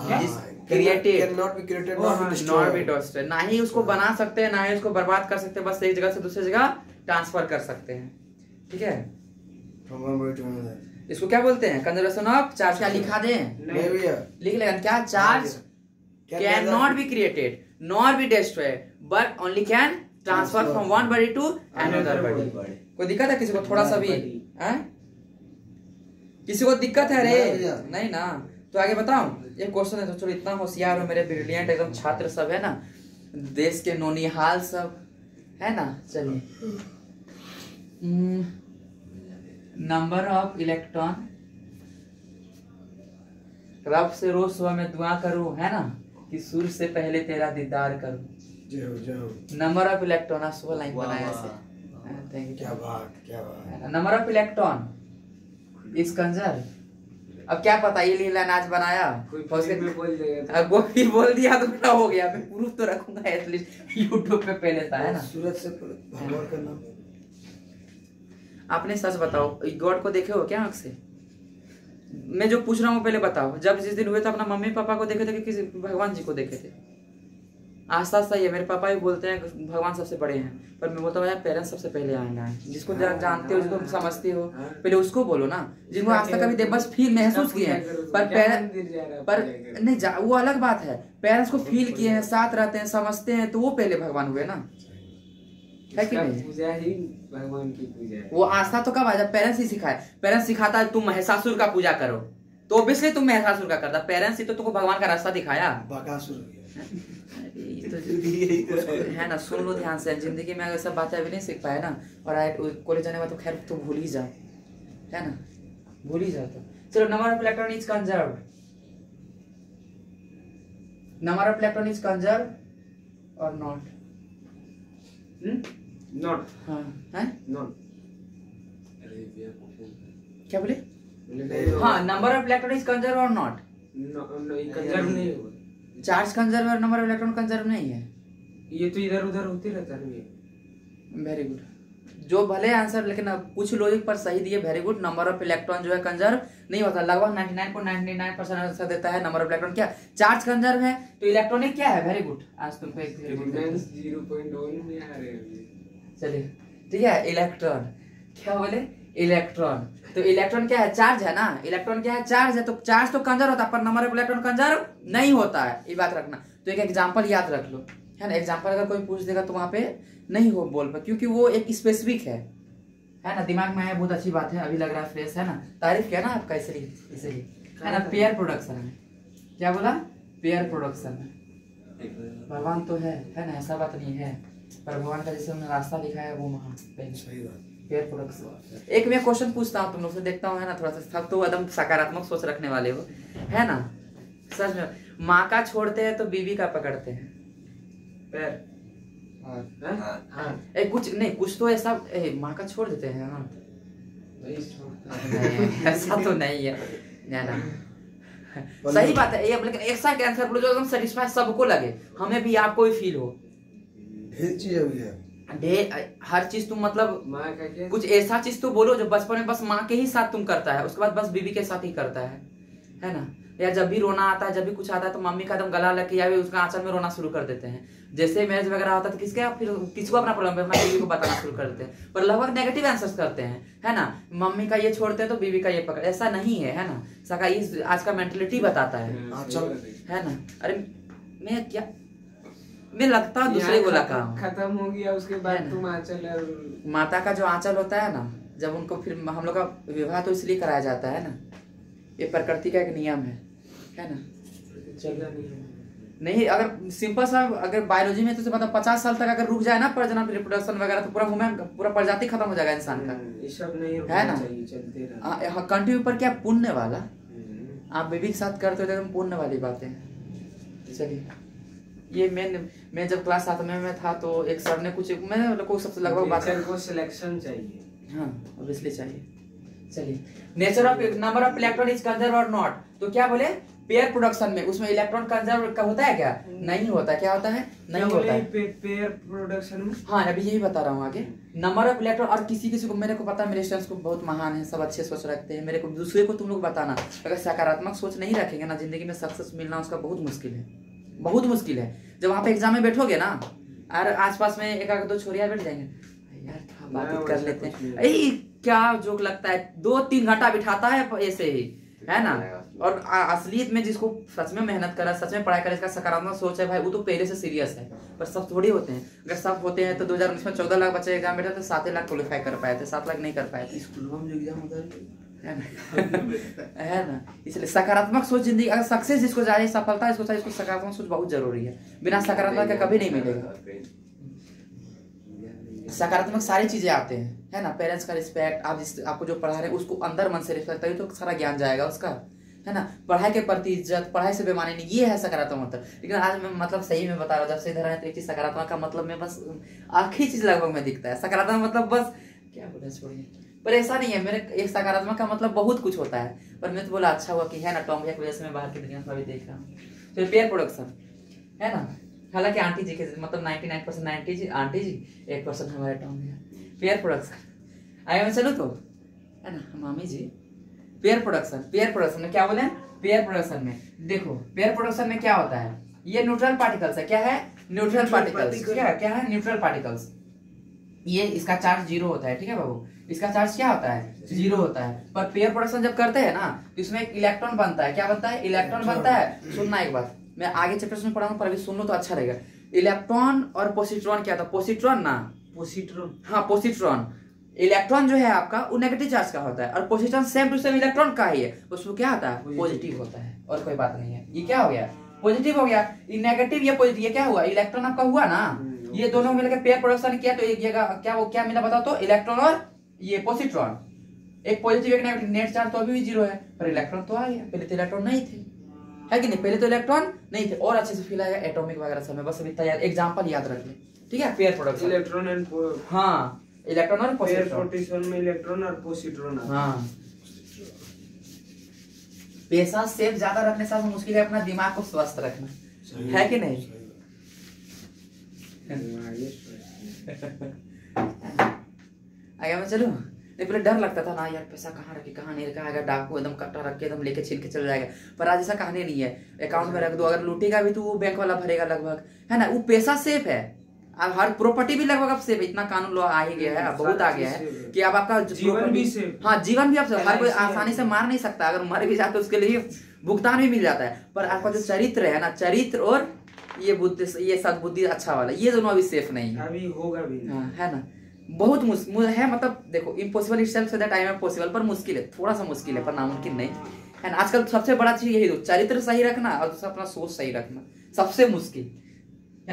created, can not be created, not be destroyed, ना ही उसको बना सकते हैं ना ही उसको बर्बाद कर सकते हैं, बस एक जगह से दूसरी जगह ट्रांसफर कर सकते हैं, ठीक है। From one body to another, इसको क्या बोलते हैं, कंजर्वेशन ऑफ चार्ज। क्या लिखा दें, नहीं भैया लिख लेगा क्या, charge can not be created nor be destroyed but only can transfer from one body to another body. कोई दिक्कत है किसी को थोड़ा सा भी, हैं किसी को दिक्कत है रे, नहीं ना। तो आगे बताओ, ये क्वेश्चन है तो चलो, इतना होशियार हो मेरे ब्रिलियंट एकदम छात्र सब, है ना, देश के नोनिहाल सब, है ना। चलिए, नंबर ऑफ इलेक्ट्रॉन, रब से रोज सुबह में दुआ करूं, है ना, कि सूर्य से पहले तेरा दीदार करूं। नंबर ऑफ इलेक्ट्रॉन, आप सुबह लाइन बनाया से, थैंक यू, क्या बात, क्या बात। नंबर ऑफ इलेक्ट्रॉन इस कंजर, अब क्या पता ये लीला नाच बनाया, कोई में बोल देगा, अब वो फिर बोल दिया तो क्या हो गया, मैं प्रूफ तो रखूंगा एटलीस्ट यूट्यूब पे पहले था, है ना। सूरज से भगवान का नाम, आपने सच बताओ, गॉड को देखे हो क्या आंख से? मैं जो पूछ रहा हूँ पहले बताओ, जब जिस दिन हुए थे अपना मम्मी पापा को देखे थे कि किसी भगवान जी को देखे थे? आस्था सही है, मेरे पापा भी बोलते हैं भगवान सबसे बड़े हैं, पर मैं बोलता हूँ यार पेरेंट्स सबसे पहले आना है। जिसको जानते हो, जिसको समझते हो, पहले उसको बोलो ना। जिनको आस्था कभी बस फील महसूस किए हैं, पर नहीं वो अलग बात है। पेरेंट्स को फील किए हैं, साथ रहते हैं, समझते हैं, तो वो पहले भगवान हुए ना, है कि नहीं? पूजा ही भगवान की पूजा है। वो आस्था तो कब आ जब पेरेंट्स ही सिखाए। पेरेंट्स सिखाता है तुम महिषासुर का पूजा करो, तो ऑब्वियसली तुम महिषासुर का करता। पेरेंट्स ही तो तुमको भगवान का रास्ता दिखाया। बकासुर हो गया। अरे तो है ना, सुन लो ध्यान से। जिंदगी में अगर सब बातें अभी नहीं सीख पाए ना, और कॉलेज जाने के बाद तो खैर तुम भूल ही जाओ, है ना, भूल ही जाओ। तो चलो, number of electron is conserve, number of electron is conserve और नॉट? नॉट। हाँ है नॉट। क्या बोले? हाँ, number of electron is conserve और नॉट? कंजर्व नहीं होगा। चार्ज कंजर्व और नंबर ऑफ इलेक्ट्रॉन कंजर्व नहीं है। ये तो इधर उधर होते रहता है। वेरी गुड, जो भले आंसर, लेकिन अब कुछ लॉजिक पर सही दिए, very good. Number of electron जो है कंजर्व नहीं होता। लगभग 99.99% आंसर देता है नंबर ऑफ इलेक्ट्रॉन। क्या चार्ज कंजर्व है तो इलेक्ट्रॉनिक क्या है? वेरी गुड, आज तुमको एक वेरी गुड। 0.1 में आ रहे हैं। चलिए ठीक है, इलेक्ट्रॉन क्या बोले? इलेक्ट्रॉन। तो इलेक्ट्रॉन क्या है? चार्ज है ना। इलेक्ट्रॉन क्या है? चार्ज है। तो चार्ज तो कंजर्व होता है, पर नंबर ऑफ इलेक्ट्रॉन कंजर्व नहीं होता है, ये बात रखना। तो एक एग्जांपल याद रख लो, है ना। एग्जांपल अगर कोई पूछ देगा तो वहां पे नहीं हो बोल पर, क्योंकि वो एक स्पेसिफिक है ना। दिमाग में आया, बहुत अच्छी बात है, अभी लग रहा है फ्रेश, है ना। तारीफ किया ना आपका, इसलिए है ना। पेयर प्रोडक्शन में क्या बोला? पेयर प्रोडक्शन में भगवान तो है ना, ऐसा बात नहीं है, पर भगवान का जैसे उन्होंने रास्ता दिखाया वो वहां सही बात। Pair production. एक मैं क्वेश्चन पूछता हूँ तुम लोग से, देखता हूँ, है ना, थोड़ा सा सब तो एकदम सकारात्मक सोच रखने वाले हो, है ना। सच में, माँ का छोड़ते हैं तो बीवी का पकड़ते हैं। पैर कुछ नहीं, कुछ तो ऐसा माँ का छोड़ देते हैं ना। ऐसा तो नहीं है ना। सही बात है ये, लेकिन ऐसा आंसर बोलो जो एकदम सेटिस्फाई सबको लगे, हमें भी, आपको भी फील हो। ढेर चीज अभी है, हर चीज तुम मतलब माँ का क्या? कुछ ऐसा चीज तो बोलो जो बचपन में बस माँ के ही साथ तुम करता है, उसके बाद बस बीवी के साथ ही करता है ना। या जब भी रोना आता है, जब भी कुछ आता है, तो मम्मी का एकदम गला लग के या उसका आंचल में रोना शुरू कर देते हैं। जैसे मैरिज वगैरह होता है तो फिर किसको अपना प्रॉब्लम है, अपना बीवी को बताना शुरू कर देते हैं, पर लगभग नेगेटिव आंसर्स करते हैं, है ना। मम्मी का ये छोड़ते हैं तो बीवी का ये पकड़, ऐसा नहीं है ना। सका ये आज का मेंटलिटी बताता है ना। अरे मैं क्या, मैं लगता है दूसरे को लगा खत्म हो गया, उसके बाद तुम आंचल और माता का जो आंचल होता है ना, जब उनको फिर हम लोग का विवाह तो इसलिए कराया जाता है ना, ये प्रकृति का एक नियम है ना। चलना नहीं, अगर सिंपल सा, अगर बायोलॉजी में तो मतलब 50 साल तक अगर रुक जाए ना प्रजनन रिप्रोडक्शन वगैरह, तो पूरा प्रजाति खत्म हो जाएगा इंसान का, ये सब नहीं है ना। चलते रहे। कंटिन्यू पर क्या पुण्य वाला, आप बेबी के साथ करते हो तो एकदम पुण्य वाली बातें। चलिए, ये मैं जब क्लास 7 में था तो एक सर ने कुछ, मैंने लोगों को सबसे लगभग बात को सिलेक्शन चाहिए, हाँ ऑब्वियसली चाहिए। चलिए, nature of number of electron is conserve और नॉट, तो क्या बोले? पेयर प्रोडक्शन में उसमें इलेक्ट्रॉन कंजर्व का होता है क्या? नहीं होता। क्या होता है? नहीं होता है पेयर प्रोडक्शन में। हाँ, अभी यही बता रहा हूँ आगे। नंबर ऑफ इलेक्ट्रॉन, और किसी को, मेरे को पता है मेरे स्टूडेंट्स को बहुत महान है, सब अच्छे सोच रखते हैं, मेरे को दूसरे को तुम लोग बताना, अगर सकारात्मक सोच नहीं रखेंगे ना, जिंदगी में सक्सेस मिलना उसका बहुत मुश्किल है, बहुत मुश्किल है। जब वहाँ पे एग्जाम में बैठोगे ना, और आसपास में एक आध दो छोरियां बैठ जाएंगे, यार बात कर लेते हैं, अरे क्या जोक लगता है, 2-3 घंटा बिठाता है ऐसे ही, है ना। और असलियत में जिसको सच में मेहनत करा, सच में पढ़ाई करा, इसका सकारात्मक सोच है भाई, वो तो पहले से सीरियस है। पर सब थोड़ी होते हैं। अगर सब होते हैं तो 2019 में 14 लाख बच्चे एग्जाम बैठे थे, 7 लाख क्वालिफाई कर पाए थे, 7 लाख नहीं कर पाए थे। स्कूल में जो एग्जाम होता है ना। इसलिए सकारात्मक सोच जिंदगी, अगर सक्सेस जिसको चाहिए, सफलता जिसको चाहिए, इसको सकारात्मक सोच बहुत जरूरी है। बिना सकारात्मक का कभी नहीं मिलेगा। सकारात्मक सारी चीजें आते हैं, है ना। पेरेंट्स का रिस्पेक्ट, आप आपको जो पढ़ा रहे हैं उसको अंदर मन से रिस्पेक्ट, तभी तो सारा ज्ञान जाएगा उसका, है ना। पढ़ाई के प्रति इज्जत, पढ़ाई से बेमानी नहीं, ये है सकारात्मक मतलब। लेकिन आज मैं मतलब सही में बता रहा हूँ, जब से इधर आए तो एक चीज सकारात्मक का मतलब में बस आखिरी चीज लगभग में दिखता है। सकारात्मक मतलब बस क्या बोले, छोड़िए, पर ऐसा नहीं है। मेरे एक सकारात्मक का मतलब बहुत कुछ होता है, पर मैं तो बोला अच्छा हुआ कि है ना, टॉम भैया की वजह से मैं बाहर की दुनिया को अभी देख रहा हूँ। तो पेयर प्रोडक्शन है ना, हालांकि आंटी जी के मतलब 99% आंटी जी, 1% हमारे टॉम भैया। पेयर प्रोडक्शन आगे में चलो तो, है ना, मामी जी। पेयर प्रोडक्शन में क्या बोले? पेयर प्रोडक्शन में देखो, पेयर प्रोडक्शन में क्या होता है, ये न्यूट्रल पार्टिकल्स है, क्या है? Neutral particles. क्या है न्यूट्रल पार्टिकल्स। ये इसका चार्ज 0 होता है, ठीक है बाबू, इसका चार्ज क्या होता है 0 होता है। पर पेयर प्रोडक्शन जब करते हैं ना तो इसमें एक इलेक्ट्रॉन बनता है। क्या बनता है? इलेक्ट्रॉन बनता है। सुनना एक बात, मैं आगे चैप्टर में पढ़ाऊंगा, पर अभी सुन लो तो अच्छा रहेगा। इलेक्ट्रॉन और पॉजिट्रॉन क्या था? पॉजिट्रॉन ना, पॉजिट्रॉन, हाँ पॉजिट्रॉन। इलेक्ट्रॉन जो है आपका वो नेगेटिव चार्ज का होता है और positron same to same electron का ही है, उसमें क्या होता है? पॉजिटिव होता है, और कोई बात नहीं है। ये क्या हो गया? पॉजिटिव हो गया। ये नेगेटिव, ये पॉजिटिव, ये क्या हुआ? इलेक्ट्रॉन आपका हुआ ना, ये दोनों मिलकर पेयर प्रोडक्शन किया तो एक क्या वो क्या मिला बताओ तो? इलेक्ट्रॉन और ये पॉजिट्रॉन, एक पॉजिटिव एक नेगेटिव। नेट चार्ज तो अभी भी 0 है, पर इलेक्ट्रॉन तो आ गया। पहले तो इलेक्ट्रॉन नहीं थे, है कि नहीं? पहले तो इलेक्ट्रॉन नहीं थे, और अच्छे से फील आएगा एटॉमिक वगैरह सब में। बस अभी तैयार एग्जांपल याद रख ले, ठीक है? पेयर प्रोडक्शन, इलेक्ट्रॉन एंड हाँ इलेक्ट्रॉन और पेयर पॉजिट्रॉन, प्रोटेशन में इलेक्ट्रॉन और पॉजिट्रॉन। हाँ। पैसा सेफ ज्यादा रखने से मुश्किल है अपना दिमाग को स्वस्थ रखना, है कि नहीं? आगे मैं चलूं? नहीं, पहले डर लगता था ना यार, पैसा कहाँ रखे कहाँ नहीं रखा, अगर डाकू एकदम कट्टा रख के एकदम लेके छीन के चल जाएगा। पर आज ऐसा कहानी नहीं है, अकाउंट में रख दो, अगर लूटेगा भी तो वो बैंक वाला भरेगा लगभग, है ना? वो पैसा सेफ है। अब हर प्रॉपर्टी भी लगभग अब सेफ, इतना कानून लॉ आ ही गया है, बहुत आ गया है कि अब आपका जीवन भी सेफ। हाँ जीवन भी अब हर कोई आसानी से मार नहीं सकता, अगर मर भी जाता है उसके लिए भुगतान भी मिल जाता है। पर आपका जो चरित्र है ना, चरित्र और ये बुद्धि, ये सद्बुद्धि अच्छा वाला, ये दोनों अभी सेफ नहीं है, अभी होगा भी नहीं। हाँ, है ना? बहुत मुश्किल है, मतलब देखो impossible itself that I am possible, पर मुश्किल है, थोड़ा सा मुश्किल है, पर नामुमकिन नहीं है ना। आजकल सबसे बड़ा चीज यही दो, चरित्र सही रखना और दूसरा अपना सोच सही रखना, सबसे मुश्किल।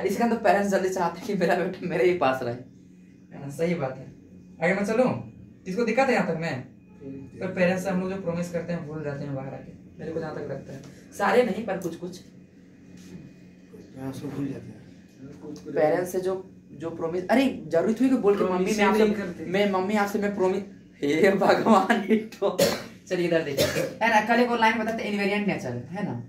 इसका तो पेरेंट्स जल्दी चाहते हैं कि मेरा बेटा मेरे ही पास रहे, है ना? सही बात है। आगे मैं चलूं? इसको दिक्कत है यहाँ तक में? पर पेरेंट्स से हम लोग जो प्रॉमिस करते हैं भूल जाते हैं बाहर आके, मेरे को जहाँ तक लगता है, सारे नहीं पर कुछ कुछ भूल जाते हैं। पेरेंट्स से जो प्रॉमिस, अरे जरूरी थी कि बोल के मम्मी मैं आपसे मैं प्रॉमिस, हे भगवान तो चलिए इधर देखिए, है ना? कल एक और लाइन बताते इनवेरिएंट नेचर, है ना?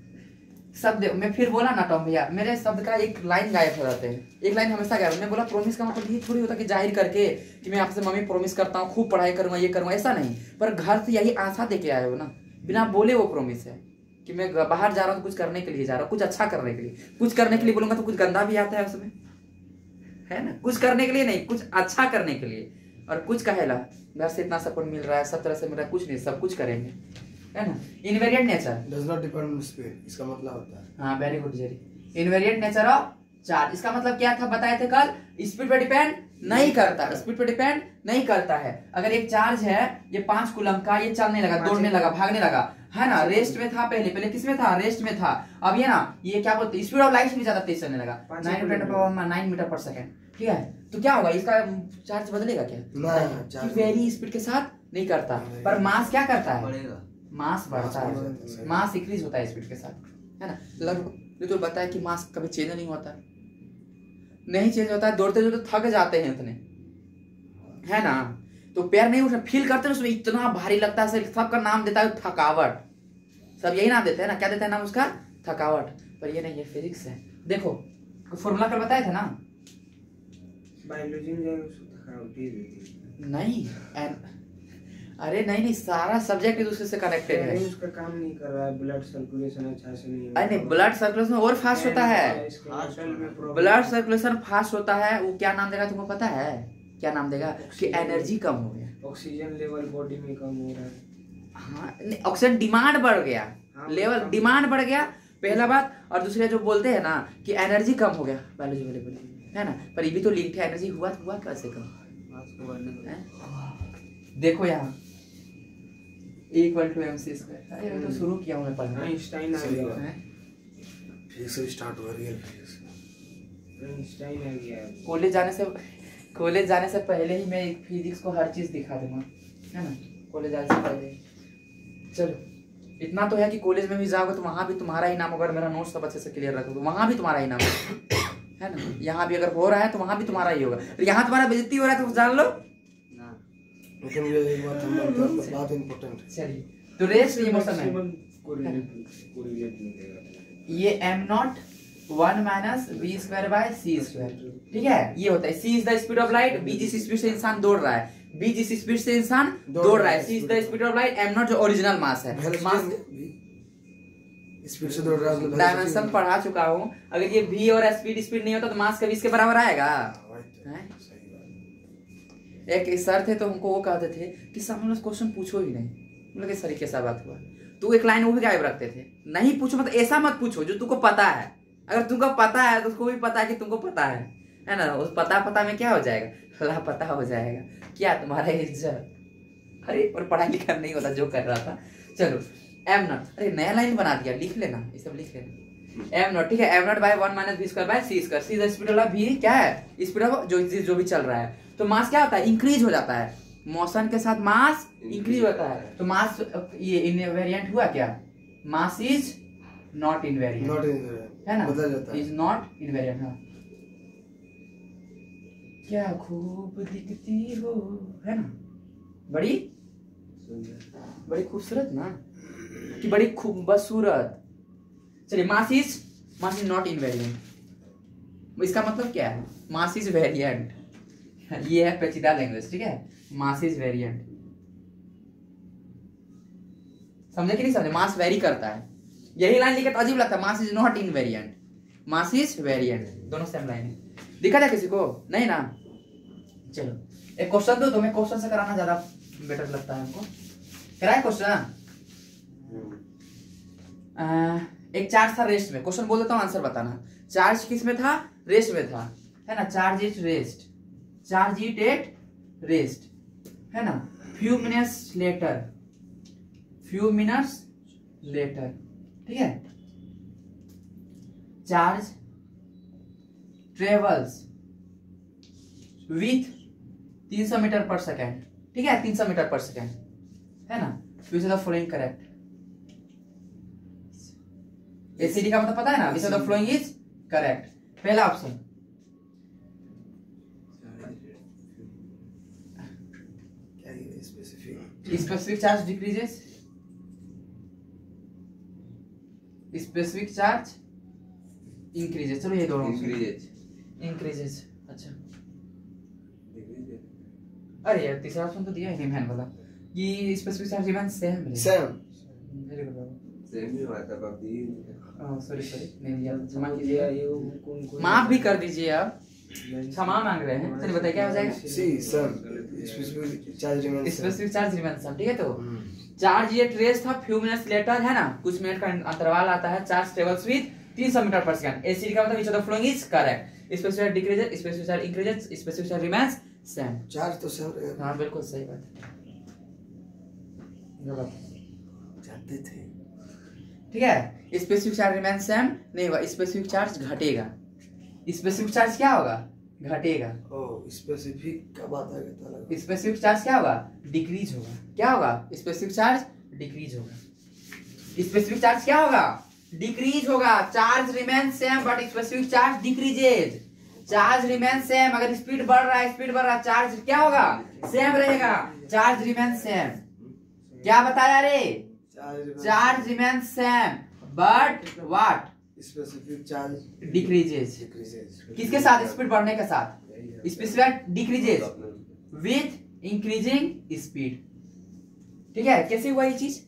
शब्द मैं फिर बोला ना टॉम भैया, मेरे शब्द का एक लाइन गायब हो जाते हैं, एक लाइन हमेशा गायब। मैं बोला प्रॉमिस का मतलब ये थोड़ी होता कि जाहिर करके कि मैं आपसे मम्मी प्रॉमिस करता हूँ खूब पढ़ाई करूंगा, ये करूंगा, ऐसा नहीं। पर घर से यही आशा देके आए हो ना, बिना बोले वो प्रॉमिस है कि मैं बाहर जा रहा हूँ कुछ करने के लिए जा रहा हूँ, कुछ अच्छा करने के लिए। कुछ करने के लिए बोलूंगा तो कुछ गंदा भी आता है उसमें, है ना? कुछ करने के लिए नहीं, कुछ अच्छा करने के लिए। और कुछ कहेला घर से इतना सपोर्ट मिल रहा है, सब तरह से मिल रहा है, कुछ नहीं, सब कुछ करेंगे, है ना? Invariant nature does not depend on speed, इसका मतलब होता है, हाँ very good Jerry. Invariant nature of charge, इसका मतलब क्या था बताए थे कल? स्पीड पे डिपेंड नहीं करता, स्पीड पे डिपेंड नहीं करता है। अगर एक चार्ज है ये 5 कूलम का, ये चलने लगा, दौड़ने लगा, भागने लगा, है ना? रेस्ट में था पहले किस में था? रेस्ट में था। अब ये ना ये क्या बोलते हैं, स्पीड ऑफ लाइट से भी ज्यादा तेज चलने लगा, 9 मीटर पर सेकंड, ठीक है? तो क्या होगा, इसका चार्ज बदलेगा क्या? वेरी स्पीड के साथ नहीं करता। पर मास क्या करता है? मास बढ़ता है, मास इंक्रीज होता है स्पीड के साथ, है ना? लगभग तो बताया कि मास कभी चेंज नहीं होता, नहीं चेंज होता है। दौड़ते दौड़ते थक जाते हैं इतने, है ना? तो पैर नहीं उठा, फील करते हैं उसमें इतना भारी लगता है, सबका नाम देता है थकावट, सब यही नाम देते हैं ना, क्या देता है नाम उसका? थकावट। पर ये नहीं, ये फिजिक्स है। देखो फॉर्मूला कल बताया था ना, बायोलॉजी में जाएगा उसको थकावट ही देती है। नहीं अरे नहीं, सारा सब्जेक्ट एक दूसरे से कनेक्टेड है। उसका काम नहीं कर रहा है, ब्लड सर्कुलेशन अच्छा से नहीं, अरे नहीं, ब्लड सर्कुलेशन और फास्ट होता है, ब्लड सर्कुलेशन फास्ट होता है। वो क्या नाम देगा तुमको पता है? क्या नाम देगा कि एनर्जी कम हो गया, ऑक्सीजन लेवल बॉडी में कम हो रहा है। हाँ, ऑक्सीजन डिमांड बढ़ गया, लेवल डिमांड बढ़ गया, पहला बात। और दूसरे जो बोलते हैं ना कि एनर्जी कम हो गया, बायोलॉजी वाले बोले, है ना? पर ये भी तो लिंक है, एनर्जी हुआ कैसे कम? देखो यहाँ E=mc²। अरे मैं तो शुरू किया हूँ मैं पढ़ना, आइंस्टाइन आ गया, फिजिक्स से स्टार्ट हुआ, रियल फिजिक्स। आइंस्टाइन आ गया। कॉलेज जाने से पहले ही मैं फिजिक्स को हर चीज दिखा दूंगा, है ना? कॉलेज जाने से पहले। चलो इतना तो है कि कॉलेज में भी जाओगे तो वहां भी तुम्हारा ही नाम, अगर मेरा नोट्स सब अच्छे से क्लियर रखोगे वहां भी तुम्हारा ही नाम है ना? यहाँ भी अगर हो रहा है तो वहां भी तुम्हारा ही होगा। यहाँ तुम्हारा बेइज्जती हो रहा है तो जान लो। लेकिन ये एक बात हम मानते हैं, बहुत इंपॉर्टेंट है। चलिए तो रेस्ट ये मौसम है, ये m0 1 - v²/c², ठीक है? ये होता है c is the speed of light, b जिस स्पीड से इंसान दौड़ रहा है, b जिस स्पीड से इंसान दौड़ रहा है, c is the speed of light, m0 जो ओरिजिनल मास है, मास स्पीड से दौड़ रहा है मतलब डायमेंशन पढ़ा चुका हूँ। अगर ये v और स्पीड नहीं होता तो मास कभी इसके बराबर आएगा? हैं? एक सर थे तो हमको वो कहते थे कि सामने क्वेश्चन पूछो ही नहीं। मतलब इस तरीके से बात हुआ। तू एक लाइन वो भी गायब रखते थे, नहीं पूछो मतलब ऐसा मत पूछो जो तुमको पता है। अगर तुमको पता है तो उसको भी पता है कि तुमको पता है ना? उस पता में क्या हो जाएगा? लापता हो जाएगा। क्या तुम्हारा इज्जत? अरे पर पढ़ाई लिखा नहीं होता जो कर रहा था। चलो एम नॉट, अरे नया लाइन बना दिया, लिख लेना ये सब लिख लेना। एम नॉट, ठीक है, m naught by 1 minus v square by c square. C the speed of v क्या है? स्पीड ऑफ जो भी चल रहा है। तो मास क्या होता है? इंक्रीज हो जाता है। मोशन के साथ मास इंक्रीज होता है। तो मास ये इनवेरिएंट हुआ क्या? Mass is not invariant, not invariant है ना? बदल जाता है, इज नॉट इनवेरिएंट। हाँ, क्या खूब दिखती हो, है ना? बड़ी खूबसूरत ना, कि बड़ी खूबसूरत। चलिए मास इज नॉट इनवेरिएंट। इसका मतलब क्या है? Mass is variant. ये है पेचीदा लैंग्वेज, ठीक है? Mass is variant. समझे कि नहीं समझे? मास वेरी करता है। यही लाइन लिखे तो अजीब लगता है। Mass is not invariant, mass is variant, दोनों सेम लाइन है। दिखा था किसी को? नहीं ना? चलो एक क्वेश्चन दो, तुम्हें क्वेश्चन से कराना ज्यादा बेटर लगता है हमको। कराए क्वेश्चन? एक चार्ज था रेस्ट में। क्वेश्चन बोल देता हूँ, आंसर बताना। चार्ज किस में था? रेस्ट में था, है ना? Charge it rest, charge it at rest, है ना? फ्यू मिनट्स लेटर, ठीक है? Charge travels with 300 metre per second, ठीक है? 300 मीटर पर सेकेंड, है ना? Which is the following correct? ACD का मतलब पता है ना? Which is the following is correct? पहला option specific charge decreases, specific charge increases. चलो ये दोनों इंक्रीजेस। अच्छा, अरे यार तीसरा ऑप्शन तो दिया ही नहीं मैंने वाला। ये specific charge remain same. Very good, same ही हुआ था बाबी। सॉरी नहीं दिया, क्षमा कीजिए, माफ भी कर दीजिए। आप क्षमा मांग रहे हैं। चलिए बताइए क्या हो जाएगा? स्पेसिफिक चार्ज रिमेन सम, ठीक है? तो चार्ज ये ट्रेस था फ्यू मिनट्स लेटर, है ना? कुछ मिनट का अंतराल आता है। चार्ज ट्रेवल्स विद 300 मीटर पर सेकंड। एसिड का मतलब which of the following is correct? Specific charge decreases, specific charge increases, specific charge remains same. Charge तो सेम रहेगा। हाँ बिल्कुल सही बात है, गलत जानते थे, ठीक है? स्पेसिफिक चार्ज रिमेन्स सेम नहीं होगा, स्पेसिफिक चार्ज घटेगा। स्पेसिफिक चार्ज क्या होगा? घटेगा। ओ स्पेसिफिक का बात आ गया था। स्पेसिफिक चार्ज क्या होगा? डिक्रीज होगा। क्या होगा? स्पेसिफिक चार्ज डिक्रीज होगा। स्पेसिफिक चार्ज क्या होगा? डिक्रीज होगा। Charge remain same but specific charge decreases. Charge remain same, अगर स्पीड बढ़ रहा है चार्ज क्या होगा? सेम रहेगा। चार्ज रिमेन सेम, क्या बताया रे? Charge remain same but what? Specific charge decreases. किसके साथ? स्पीड बढ़ने के साथ। Specific decreases with increasing speed, ठीक है? कैसे हुआ ये चीज?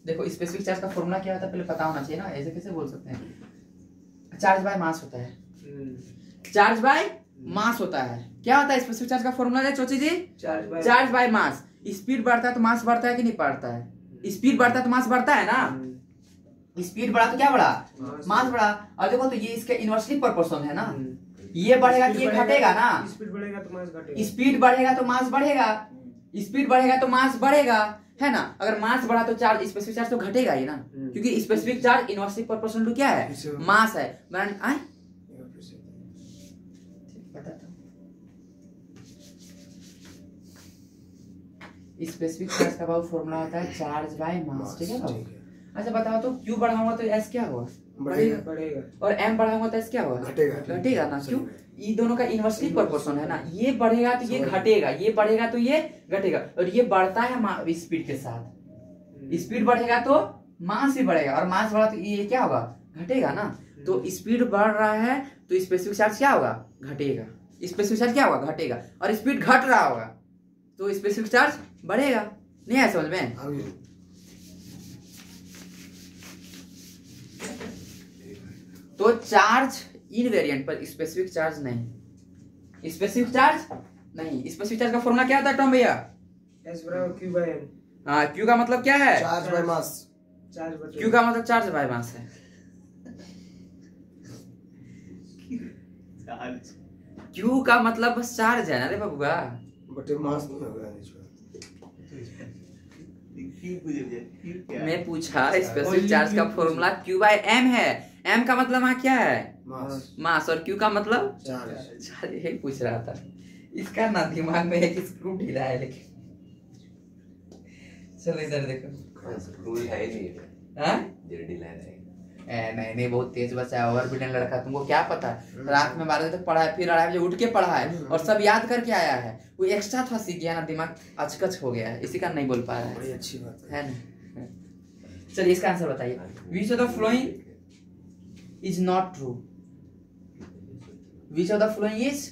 देखो स्पेसिफिक चार्ज का फॉर्मूला क्या होता है पहले पता होना चाहिए ना, ऐसे कैसे बोल सकते हैं? चार्ज बाय मास होता है, चार्ज बाय मास होता है। क्या होता है स्पेसिफिक चार्ज का फॉर्मूला है चोची जी? Charge by mass. स्पीड बढ़ता है तो मास बढ़ता है कि नहीं बढ़ता है? स्पीड बढ़ता है तो मास बढ़ता है ना? स्पीड बढ़ा तो क्या बढ़ा? मास बढ़ा। और देखो तो ये इसके इनवर्सली प्रोपोर्शनल है ना, ये बढ़ेगा कि ये घटेगा ना? स्पीड बढ़ेगा तो मास घटेगा, स्पीड बढ़ेगा तो मास बढ़ेगा, स्पीड बढ़ेगा तो मास बढ़ेगा, है ना? अगर मास बढ़ा तो चार्ज स्पेसिफिक चार्ज तो घटेगा ही ना, क्योंकि specific charge inversely proportional to क्या है? मास है। आए स्पेसिफिक चार्ज का बहुत फॉर्मूला होता है चार्ज बाय मास, ठीक है बाबू? अच्छा बताओ तो क्यू बढ़ाऊंगा तो एस क्या होगा? बढ़ेगा। और एम बढ़ाऊंगा तो एस क्या होगा? घटेगा ना? क्यों? ये दोनों का इनवर्सली प्रोपोर्शन है ना, ये बढ़ेगा तो ये घटेगा, ये बढ़ेगा तो ये घटेगा, और ये बढ़ता है स्पीड के साथ। स्पीड बढ़ेगा तो मास भी बढ़ेगा, और मास बढ़ा तो ये क्या होगा? घटेगा ना। तो स्पीड बढ़ रहा है तो स्पेसिफिक चार्ज क्या होगा? घटेगा। स्पेसिफिक चार्ज क्या होगा? घटेगा। और स्पीड घट रहा होगा तो स्पेसिफिक चार्ज बढ़ेगा। नहीं है समझ में? तो चार्ज इनवेरिएंट पर स्पेसिफिक चार्ज नहीं। स्पेसिफिक चार्ज नहीं। स्पेसिफिक चार्ज का फॉर्मूला क्या होता है टॉम भैया? S बराबर Q बाय M। हाँ, क्यू का मतलब क्या है? Charge by mass. चार्ज बटे क्यू का मतलब चार्ज बाय मास है। क्यू का मतलब बस चार्ज है ना रे बबुआ। बटे मास नहीं होगा इसमें। मैं पूछा स्पेसिफिक चार्ज का फॉर्मूला क्यू बाय एम है। एम का मतलब वहाँ क्या है? मास। मास। और क्यू का मतलब चार्ज। चार्ज। यही पूछ रहा था। इसका ना दिमाग में एक स्क्रू ढीला है लेकिन। चलो इधर देखो। स्क्रू है नहीं। हाँ? जल्दी ला रहा है। नहीं नहीं, बहुत तेज बच्चा है, ओवर बिटेन लड़का। तुमको क्या पता है? रात में 12 बजे तक पढ़ा है, फिर 2:30 बजे उठ के पढ़ा है और सब याद करके आया है। वो एक्स्ट्रा था, सीख गया ना, दिमाग अचकच हो गया है, इसी का नहीं बोल पा रहा बड़ी अच्छी बात है ना। चलिए इसका आंसर बताइए। Which of the following is not true? Which of the following is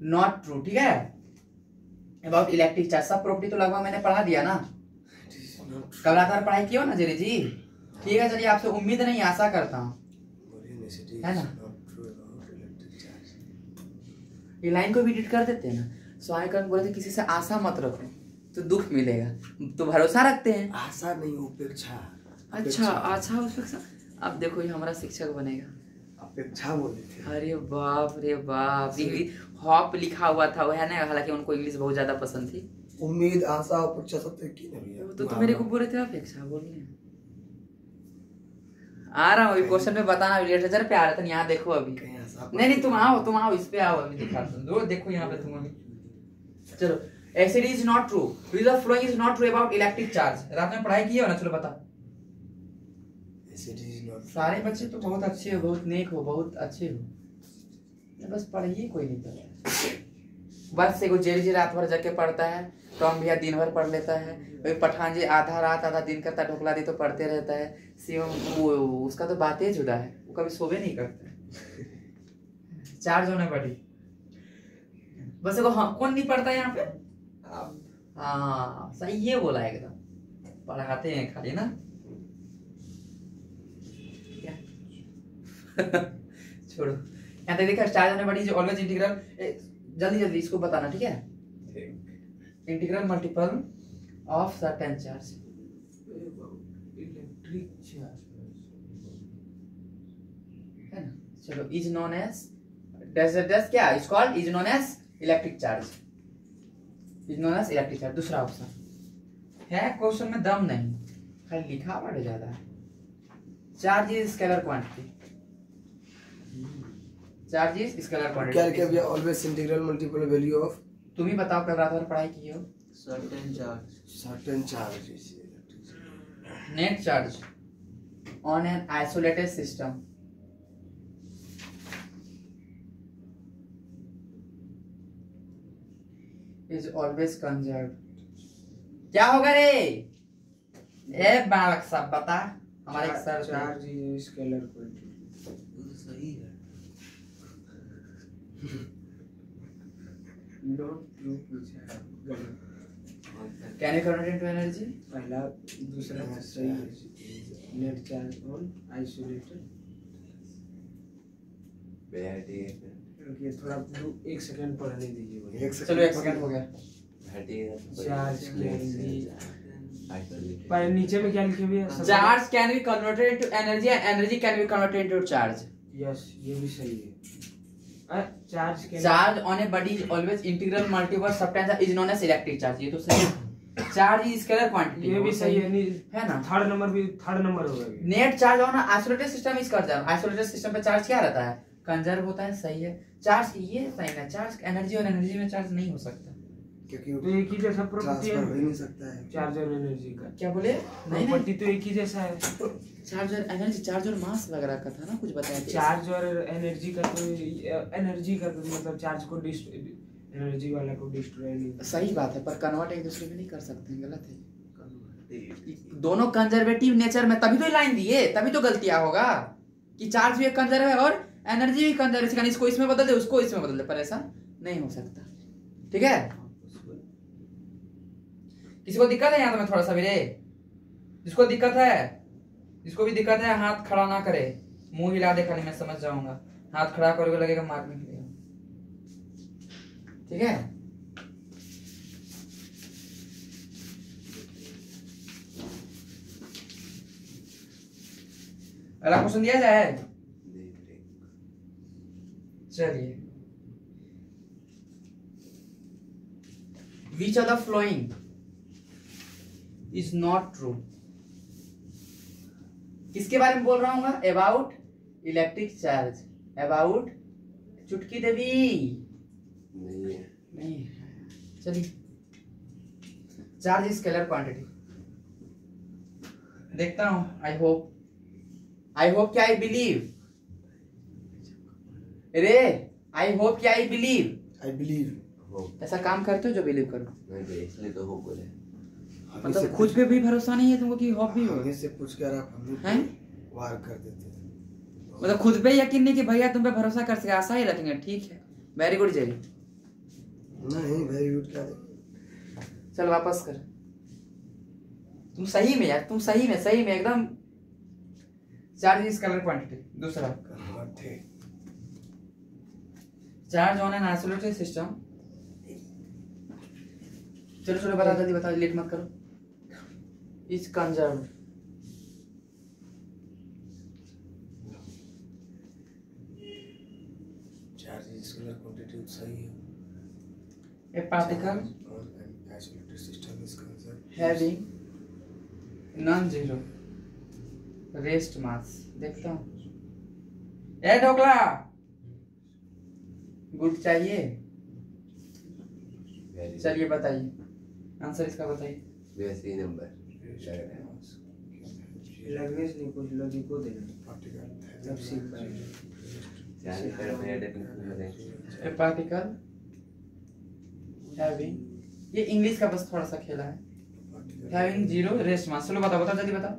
not true? ठीक है, अबाउट इलेक्ट्रिक चार्ज सब प्रॉपर्टी तो लगभग मैंने पढ़ा दिया ना। कल रात भर पढ़ाई किया ना जेरी जी? ठीक है, चलिए आपसे उम्मीद नहीं, आशा करता हूँ, है ना। ये लाइन को भी एडिट कर देते हैं ना। स्वामीकरण बोले थे किसी से आशा मत रखो तो दुख मिलेगा, तो भरोसा रखते हैं। आशा नहीं, उपेक्षा। अच्छा उपेक्षा। अब देखो ये हमारा शिक्षक बनेगा। अपेक्षा बोले थे। अरे बाप रे बाप, इंग्लिश हॉप लिखा हुआ था वो है ना, हालांकि उनको इंग्लिश बहुत ज्यादा पसंद थी। उम्मीद, आशा, अपेक्षा सब तो एक ही ना भैया। तो मेरे को बोले थे अपेक्षा बोलने। आ रहा हूँ क्वेश्चन में बताना, लिटरेचर पे आ रहा था। यहाँ देखो अभी। नहीं तुम आओ इस पे आओ, अभी दिखाता हूँ। देखो यहाँ पे तुम अभी। चलो, acid is not true, which of following is not true about electric charge. रात में पढ़ाई की हो ना? चलो बता। Acid is not. सारे बच्चे तो बहुत अच्छे हो, बहुत नेक हो, बहुत अच्छे हो, बस पढ़िए कोई नहीं पढ़ा। बस एगो जेरी रात भर जाके पढ़ता है, टॉम भैया दिन भर पढ़ लेता है, वही पठान जी आधा रात आधा दिन करता, ढोकला दी तो पढ़ते रहता है। शिवम वो उसका तो बात ही जुदा है, वो कभी सोवे नहीं करता। चार्ज होने पड़ी बस एगो। हाँ, कौन नहीं पढ़ता यहाँ पे? हाँ सही ये बोला एकदम, पढ़ाते हैं खाली ना। छोड़ो, यहाँ तक देखा चार्ज होने पड़ी जो ऑलवेज इंटीग्रल। जल्दी इसको बताना, ठीक है? Integral multiple of certain charge. Electric charge है ना। चलो, इज नोन एज डस क्या is called, is known as electric charge. Is known as electric charge. दूसरा ऑप्शन है, क्वेश्चन में दम नहीं, खाली लिखा पड़े ज्यादा है। Charge is scalar quantity. Charge is scalar quantity. क्या भैया? Always integral multiple value of. तुम ही बताओ, कल रात भर पढ़ाई की हो। Certain charge. Net charge on an isolated system is always conserved. क्या होगा रे? ए बालक साहब बता, हमारे sir. Charge is scalar quantity. सही है। नॉट ट्रू पूछा है, गलत। Can you convert into energy? पहला दूसरा सही है। Net charge on isolated. रुकिए थोड़ा 1 सेकंड पढ़ने दीजिए मुझे। चलो 1 सेकंड हो गया। चार्ज पर नीचे में क्या लिखे हुए हैं? Charge can be converted into energy and energy can be converted into charge. Yes, ये भी सही है। Charge on a body is always integral multiple substance is known as electric charge. ये तो सही है। चार्ज इज स्केलर क्वांटिटी, ये भी सही है ना। थर्ड नंबर होगा। Net charge on isolated system is conserve. Isolated system पे चार्ज क्या रहता है? कंजर्व होता है। सही है। चार्ज ये सही है। चार्ज एनर्जी और एनर्जी में चार्ज नहीं हो सकता, क्योंकि तो एक ही जैसा प्रॉपर्टी है, ट्रांसफर हो ही नहीं सकता है। चार्ज और एनर्जी का। क्या बोले? नहीं प्रॉपर्टी तो एक ही जैसा है। चार्ज और एनर्जी, चार्ज और मास वगैरह का था ना, कुछ बताया। चार्ज और एनर्जी का तो मतलब चार्ज को एनर्जी वाला को डिस्ट्रॉय नहीं। सही बात है, पर कन्वर्ट एक दूसरे में नहीं कर सकते, गलत है। दोनों कंजर्वेटिव नेचर में, तभी तो लाइन दिए, तभी तो गलतियां होगा कि चार्ज भी एक कंजर्व है और एनर्जी भी कंजर्व है। इसको इसमें बदल दे, उसको इसमें बदल दे, पर ऐसा नहीं हो सकता। ठीक है, किसी को दिक्कत है यहाँ तो मैं थोड़ा सा भी रे, जिसको दिक्कत है, जिसको भी दिक्कत है हाथ खड़ा ना करे, मुंह हिला दे खाली, मैं समझ जाऊंगा। हाथ खड़ा करोगे लगेगा मारने के लिए। ठीक है, अगला क्वेश्चन दिया जाए। चलिए, which of the following is not true? किसके बारे में बोल रहा हूँ? अबाउट इलेक्ट्रिक चार्ज, अबाउट चुटकी देवी नहीं। चलिए, चार्ज स्केलर क्वांटिटी देखता हूं। आई होप क्या आई बिलीव रे, आई होप क्या आई बिलीव। ऐसा काम करते हो जो बिलीव करो। इसलिए तो होप बोले। मतलब खुद पे भी भरोसा नहीं है तुमको कि होप भी हो? आगे से पूछ कर आप हमें हैं? वार कर देते हैं। मतलब खुद पे यकीन नहीं कि भैया तुम पे भरोसा कर सके, आशा ही रखेंगे। ठीक है, वेरी गुड जेरी। नहीं वेरी गुड क्या चल वापस कर। तुम सही में यार, तुम सही में एकदम। चार्ज स्केलर क्वांटिटी दूसरा, the charge on an isolated system. चलो बता, जल्दी बताओ, लेट मत करो। Is conserved charge scalar quantity सही है। ए particle isolated system is conserved having non zero rest मास। देखता हूँ ए ढोकला, गुड चाहिए। चलिए बताइए आंसर इसका, बताइए। सी नंबर लगने से नहीं, कुछ लॉजिक को देना, पार्टिकल तब सीख पाएंगे। ए पार्टिकल हैविंग, ये इंग्लिश का बस थोड़ा सा खेला है। हैविंग जीरो रेस्ट मास। चलो बताओ जल्दी बताओ।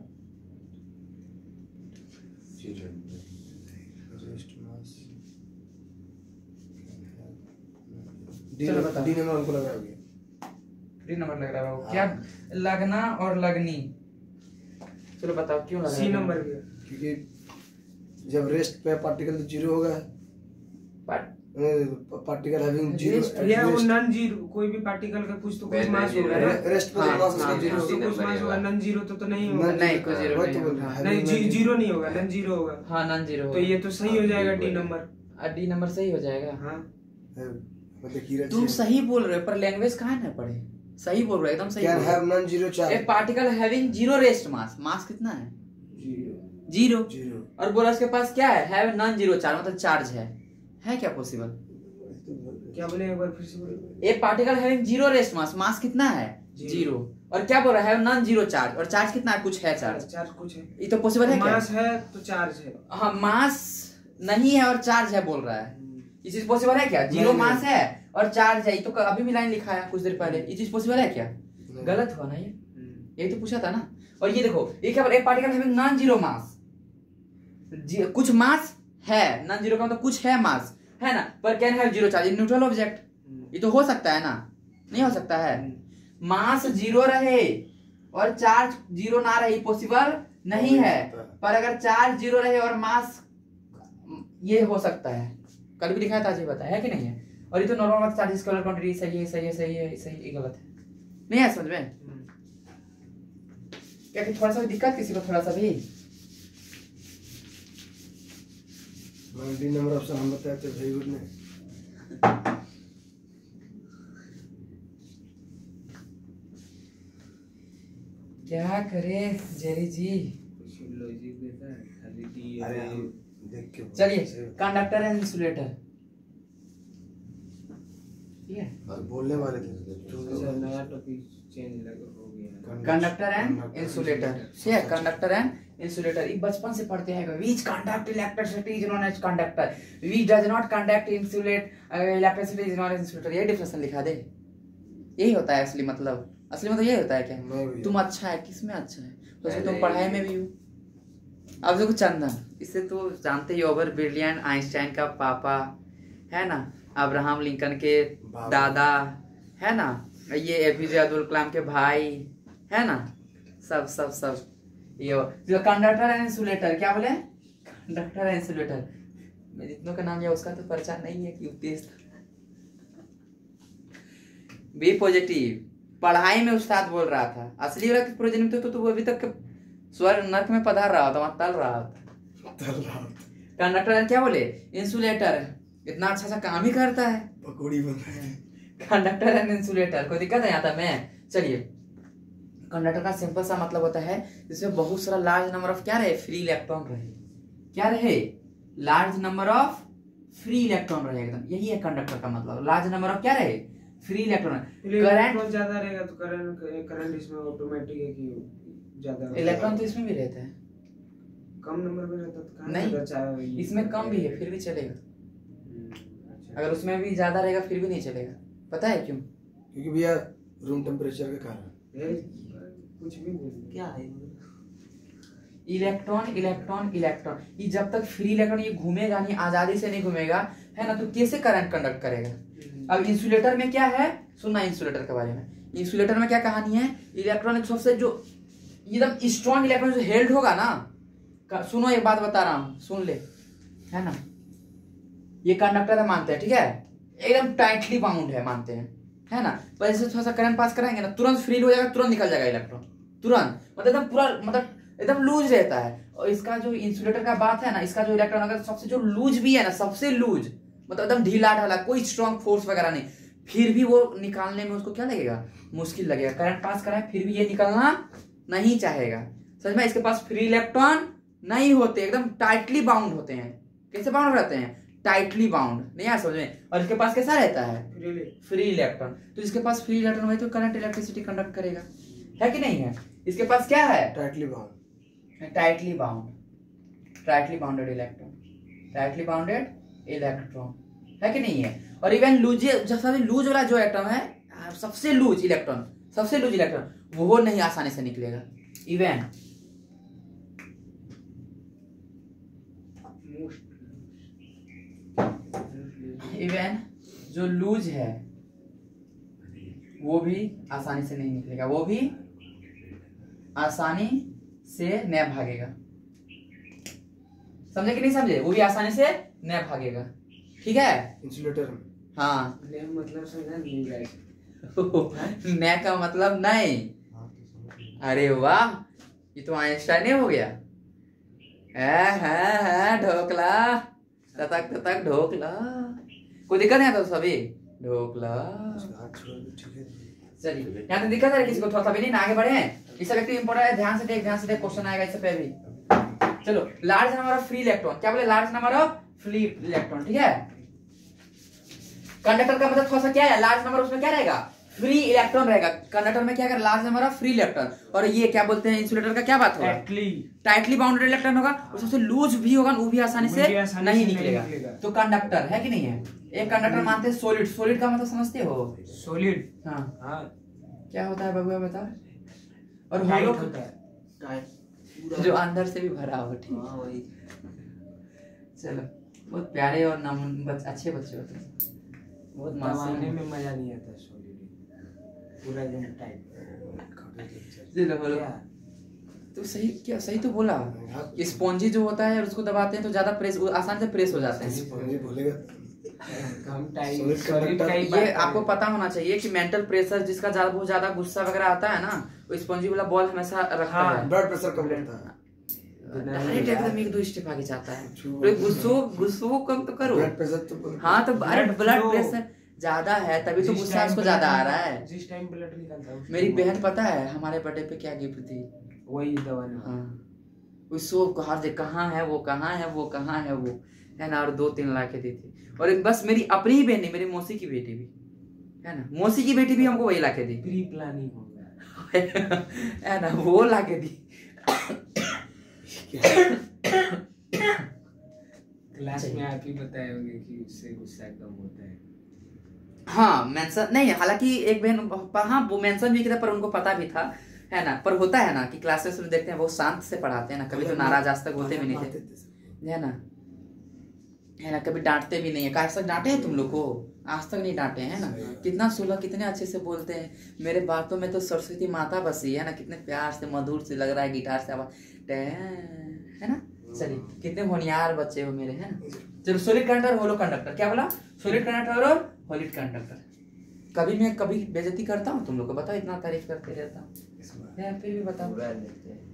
रेस्ट मास चलो बताओ। डी नंबर हमको लग रहा है। 3 नंबर लग रहा है क्या? लगना और लगनी। चलो बताओ क्यों लग रहा है? सी नंबर पे, क्योंकि जब रेस्ट पे पार्टिकल तो जीरो होगा। पार्टिकल हैविंग जीरो या वो नॉन जीरो, कोई भी पार्टिकल का कुछ तो कुछ मास होगा ना। रेस्ट पे हाँ, मास हाँ, उसका जीरो हाँ, तो कुछ मास होगा, नॉन जीरो तो नहीं होगा। नहीं, कोई जीरो वही नहीं तो बोल होगा। रहा है। नहीं, जीरो नहीं होगा, नॉन जीरो होगा। हाँ नॉन जीरो तो ये तो सही हो जाएगा डी नंबर। डी नंबर सही हो जाएगा। हाँ, मतलब कीरत तुम से सही बोल रहे हो पर लैंग्वेज कहाँ ना पढ़े। सही बोल रहे हो, एकदम सही कैन बोल रहे हैव नॉन जीरो हो। Charge. A particle having zero rest mass, mass कितना है? जीरो। जीरो और बोला उसके पास क्या है? हैव नॉन जीरो चार्ज, मतलब चार्ज है क्या पॉसिबल? क्या बोले एक बार फिर से बोले। A particle having zero rest mass, mass कितना है? जीरो। और क्या बोल रहा है? हैव नॉन जीरो चार्ज, और चार्ज कितना है? कुछ है चार्ज। चार्ज कुछ है, ये तो पॉसिबल है क्या? मास है तो चार्ज है। हाँ, मास नहीं है और चार्ज है बोल रहा है। ये चीज पॉसिबल है क्या? जीरो नहीं। मास है और चार्ज है। ये तो अभी भी लाइन लिखा है कुछ देर पहले। ये चीज पॉसिबल है क्या? नहीं। गलत हुआ ना ये? यही तो पूछा था ना। और ये देखो, ये क्या बोल, एक particle having non zero mass, कुछ मास है। नॉन जीरो का मतलब कुछ है मास, है ना? पर can have zero charge, neutral object. ये तो हो सकता है ना? नहीं हो सकता है? मास जीरो रहे और चार्ज जीरो ना रहे, पॉसिबल नहीं है। पर अगर चार्ज जीरो रहे और मास, ये हो सकता है। कल भी दिखाया था, आज बताया है कि नहीं है? और ये तो नॉर्मल बात, चार्ज स्केलर क्वांटिटी सही है, ये गलत है। नहीं है समझ में? क्या कि थोड़ा सा भी दिक्कत किसी को, थोड़ा सा भी? डी नंबर ऑप्शन हम बताए थे वेरी गुड ने। क्या करे जेरी जी? कुछ लॉजिक देता है खाली डी। अरे हम देख के चलिए, कंडक्टर एंड इंसुलेटर। ठीक है, और बोलने वाले थे सर नया टॉपिक चेंज लग हो गया। Conductor and insulator. ठीक है, कंडक्टर एंड इंसुलेटर। ये बचपन से पढ़ते हैं। Which conduct electricity is known as conductor, which does not conduct insulate electricity is known as insulator. ये डिफरेंस लिखा दे। यही होता है असली मतलब। असली मतलब यही होता है क्या? नहीं भैया। तुम अच्छा है, किसमें अच्छा है? तो तुम पढ़ाई में भी हो। अब देखो चंदन, इससे तो जानते ही, ओवर ब्रिलियंट आइंस्टाइन का पापा है ना, अब्राहम लिंकन के दादा है ना, ये एपीजे अब्दुल कलाम के भाई है ना, सब ये जो कंडक्टर एंड इंसुलेटर, क्या बोले? कंडक्टर है इंसुलेटर, मैं जितनों का नाम लिया उसका तो पहचान नहीं है कि तेज था। बी पॉजिटिव, पढ़ाई में उस्ताद बोल रहा था, असली रक्त प्रोजन में तो वो अभी तक स्वर्ग नर्क में पधार रहा था, वहां तल रहा था। कंडक्टर क्या बोले, इंसुलेटर, इतना अच्छा सा काम ही करता है, पकौड़ी बन रहे हैं। कंडक्टर एंड इंसुलेटर, कोई दिक्कत है यहाँ तक में? चलिए, कंडक्टर का सिंपल सा मतलब होता है जिसमें बहुत सारा लार्ज नंबर ऑफ क्या रहे, फ्री इलेक्ट्रॉन रहे। क्या रहे? Large number of free electron रहे, एकदम यही है कंडक्टर का मतलब, लार्ज नंबर ऑफ क्या रहे, फ्री इलेक्ट्रॉन। करंट ज्यादा रहेगा तो करंट इसमें ऑटोमेटिक है कि ज्यादा, इलेक्ट्रॉन तो इसमें भी रहता है, कम नंबर में रहता तो कहाँ नहीं, ज्यादा चाहे, इसमें कम भी है फिर भी चलेगा, अच्छा। अगर उसमें भी ज्यादा रहेगा फिर भी नहीं चलेगा। पता है क्यों? क्योंकि भैया रूम टेम्परेचर के कारण। ये कुछ भी बोल क्या है इलेक्ट्रॉन इलेक्ट्रॉन इलेक्ट्रॉन, ये जब तक फ्री इलेक्ट्रॉन ये घूमेगा नहीं, आजादी से नहीं घूमेगा, है ना, तो कैसे करंट कंडक्ट करेगा। अब इंसुलेटर में क्या है, सुनना इंसुलेटर के बारे में। इंसुलेटर में क्या कहानी है, इलेक्ट्रॉन सबसे जो एकदम स्ट्रॉन्ग इलेक्ट्रॉन जो हेल्ड होगा ना, सुनो एक बात बता रहा हूं, सुन ले, है ना, ये कंडक्टर है मानते हैं, ठीक है, एकदम टाइटली बाउंड है मानते हैं, है ना, पर जैसे थोड़ा सा करंट पास कराएंगे ना, तुरंत फ्री हो जाएगा, तुरंत निकल जाएगा इलेक्ट्रॉन, तुरंत, मतलब एकदम पूरा, मतलब एकदम लूज रहता है। और इसका जो इंसुलेटर का बात है ना, इसका जो इलेक्ट्रॉन अगर सबसे जो लूज भी है ना, सबसे लूज, मतलब एकदम ढीला ढाला, कोई स्ट्रॉन्ग फोर्स वगैरह नहीं, फिर भी वो निकालने में उसको क्या लगेगा, मुश्किल लगेगा। करंट पास कराए फिर भी ये निकलना नहीं चाहेगा, समझ में। इसके पास फ्री इलेक्ट्रॉन नहीं होते, एकदम टाइटली बाउंड होते हैं। कैसे बाउंड रहते हैं, टाइटली बाउंड, नहीं आया समझ में। और इसके पास कैसा रहता है, फ्री इलेक्ट्रॉन। तो इसके पास फ्री इलेक्ट्रॉन है तो करंट इलेक्ट्रिसिटी कंडक्ट करेगा, है कि नहीं है। इसके पास क्या है, tightly bound, tightly bound, tightly bounded electron, tightly bounded electron, है कि नहीं है। और इवन लूज, सबसे लूज वाला जो इलेक्ट्रॉन है, सबसे लूज इलेक्ट्रॉन, सबसे लूज इलेक्ट्रॉन वो नहीं आसानी से निकलेगा। इवन जो लूज है वो भी आसानी से नहीं निकलेगा, वो भी आसानी से न भागेगा, समझे कि नहीं समझे, वो भी आसानी से न भागेगा, ठीक है। इंसुलेटर में हाँ मतलब समझा नहीं गाइस, न का मतलब नहीं। अरे वाह, ये तो आइंस्टाइन ही हो गया। है ढोकला, ततक ततक ढोकला, कोई दिक्कत नहीं आता सभी ढोकला। हाथ छोड़ दो, ठीक है। चलिए यहाँ तो दिक्कत है किसी को, थोड़ा सा भी नहीं आगे बढ़े हैं, इससे व्यक्ति इंपॉर्टेंट है, ध्यान से देख, क्वेश्चन आएगा इससे पे भी। चलो, large number of free electron, क्या बोले, large number of free electron, ठीक है। कंडक्टर का मतलब थोड़ा सा क्या है, लार्ज नंबर, उसमें क्या रहेगा, फ्री इलेक्ट्रॉन रहेगा। कंडक्टर में क्या कर, large number of free electron. और ये क्या बोलते हैं, इंसुलेटर का क्या बात होगा, टाइटली बाउंडेड इलेक्ट्रॉन होगा, और सबसे लूज भी होगा, वो भी आसानी से नहीं निकलेगा। तो कंडक्टर है कि नहीं है। एक कंडक्टर मानते हैं सॉलिड, सॉलिड का मतलब समझते हो, सॉलिड, हाँ हाँ क्या होता है बबुआ बता। और टाइट होलो होता है, जो अंदर से भी भरा हो, ठीक। हाँ वही। चलो, बहुत प्यारे और अच्छे बच्चे होते हैं, बहुत दबाने मासूम। में मजा नहीं आता, सॉलिड पूरा एकदम टाइट। चलो बोलो, क्या? तो सही क्या, सही तो बोला। स्पॉन्जी जो होता है उसको दबाते हैं तो ज्यादा प्रेस, आसान से प्रेस हो जाते हैं। स्पॉन्जी भूलेगा कम टाइट, Solid सॉलिड का ही ये आपको पता होना चाहिए कि मेंटल प्रेशर जिसका ज्यादा बहुत ज्यादा गुस्सा वगैरह आता है ना, वो स्पॉन्जी वाला बॉल हमेशा रखता है। ब्लड प्रेशर कम रहता है। डायरेक्ट एकदम एक दो स्टेप आगे जाता है। तो गुस्सो कम तो करो। ब्लड प्रेशर तो हाँ तो अरे Blood ब्लड flow। प्रेशर ज्यादा है तभी तो जिस गुस्सा time उसको blood ज्यादा आ निकलता- रहा है। जिस टाइम ब्लड निकलता है उस मेरी time बहन पता है हमारे बर्थडे पे क्या गिफ्ट थी, वही दबाना। हाँ उसको कहा दे, कहाँ है वो, कहाँ है वो, कहाँ है वो, है ना। और 2-3 ला के दी थी। और एक बस मेरी अपनी ही बहन नहीं, मेरी मौसी की बेटी भी, है ना, मौसी की बेटी भी हमको वही ला के दी प्री प्लानिंग हो गया, है ना, वो ला के दी। क्लास में आप ही बताए होंगे कि उससे गुस्सा कम होता है। हाँ मेंशन नहीं, हालांकि एक बहन, हाँ वो मेंशन भी किया पर उनको पता भी था, है ना। पर होता है ना कि क्लासेस में देखते हैं बहुत शांत से पढ़ाते हैं ना, कभी तो नाराज आज तक होते भी नहीं थे, है ना, कभी डांटते भी नहीं है। आज तक डांटे हैं तुम लोग को, आज तक नहीं डांटे हैं ना। कितना सुलह, कितने अच्छे से बोलते हैं। मेरे बातों में तो सरस्वती माता बसी है ना, कितने प्यार से मधुर से लग रहा है, गिटार से आवाज, है ना। चलिए कितने होनियार बच्चे हो मेरे, हैं। चलो सॉलिड कंडक्टर होलो कंडक्टर, क्या बोला? सॉलिड कंडक्टर और होलिड कंडक्टर। कभी बेइज्जती करता हूँ तुम लोग को, बताओ, इतना तारीफ करते रहता हूँ, फिर भी बताओ,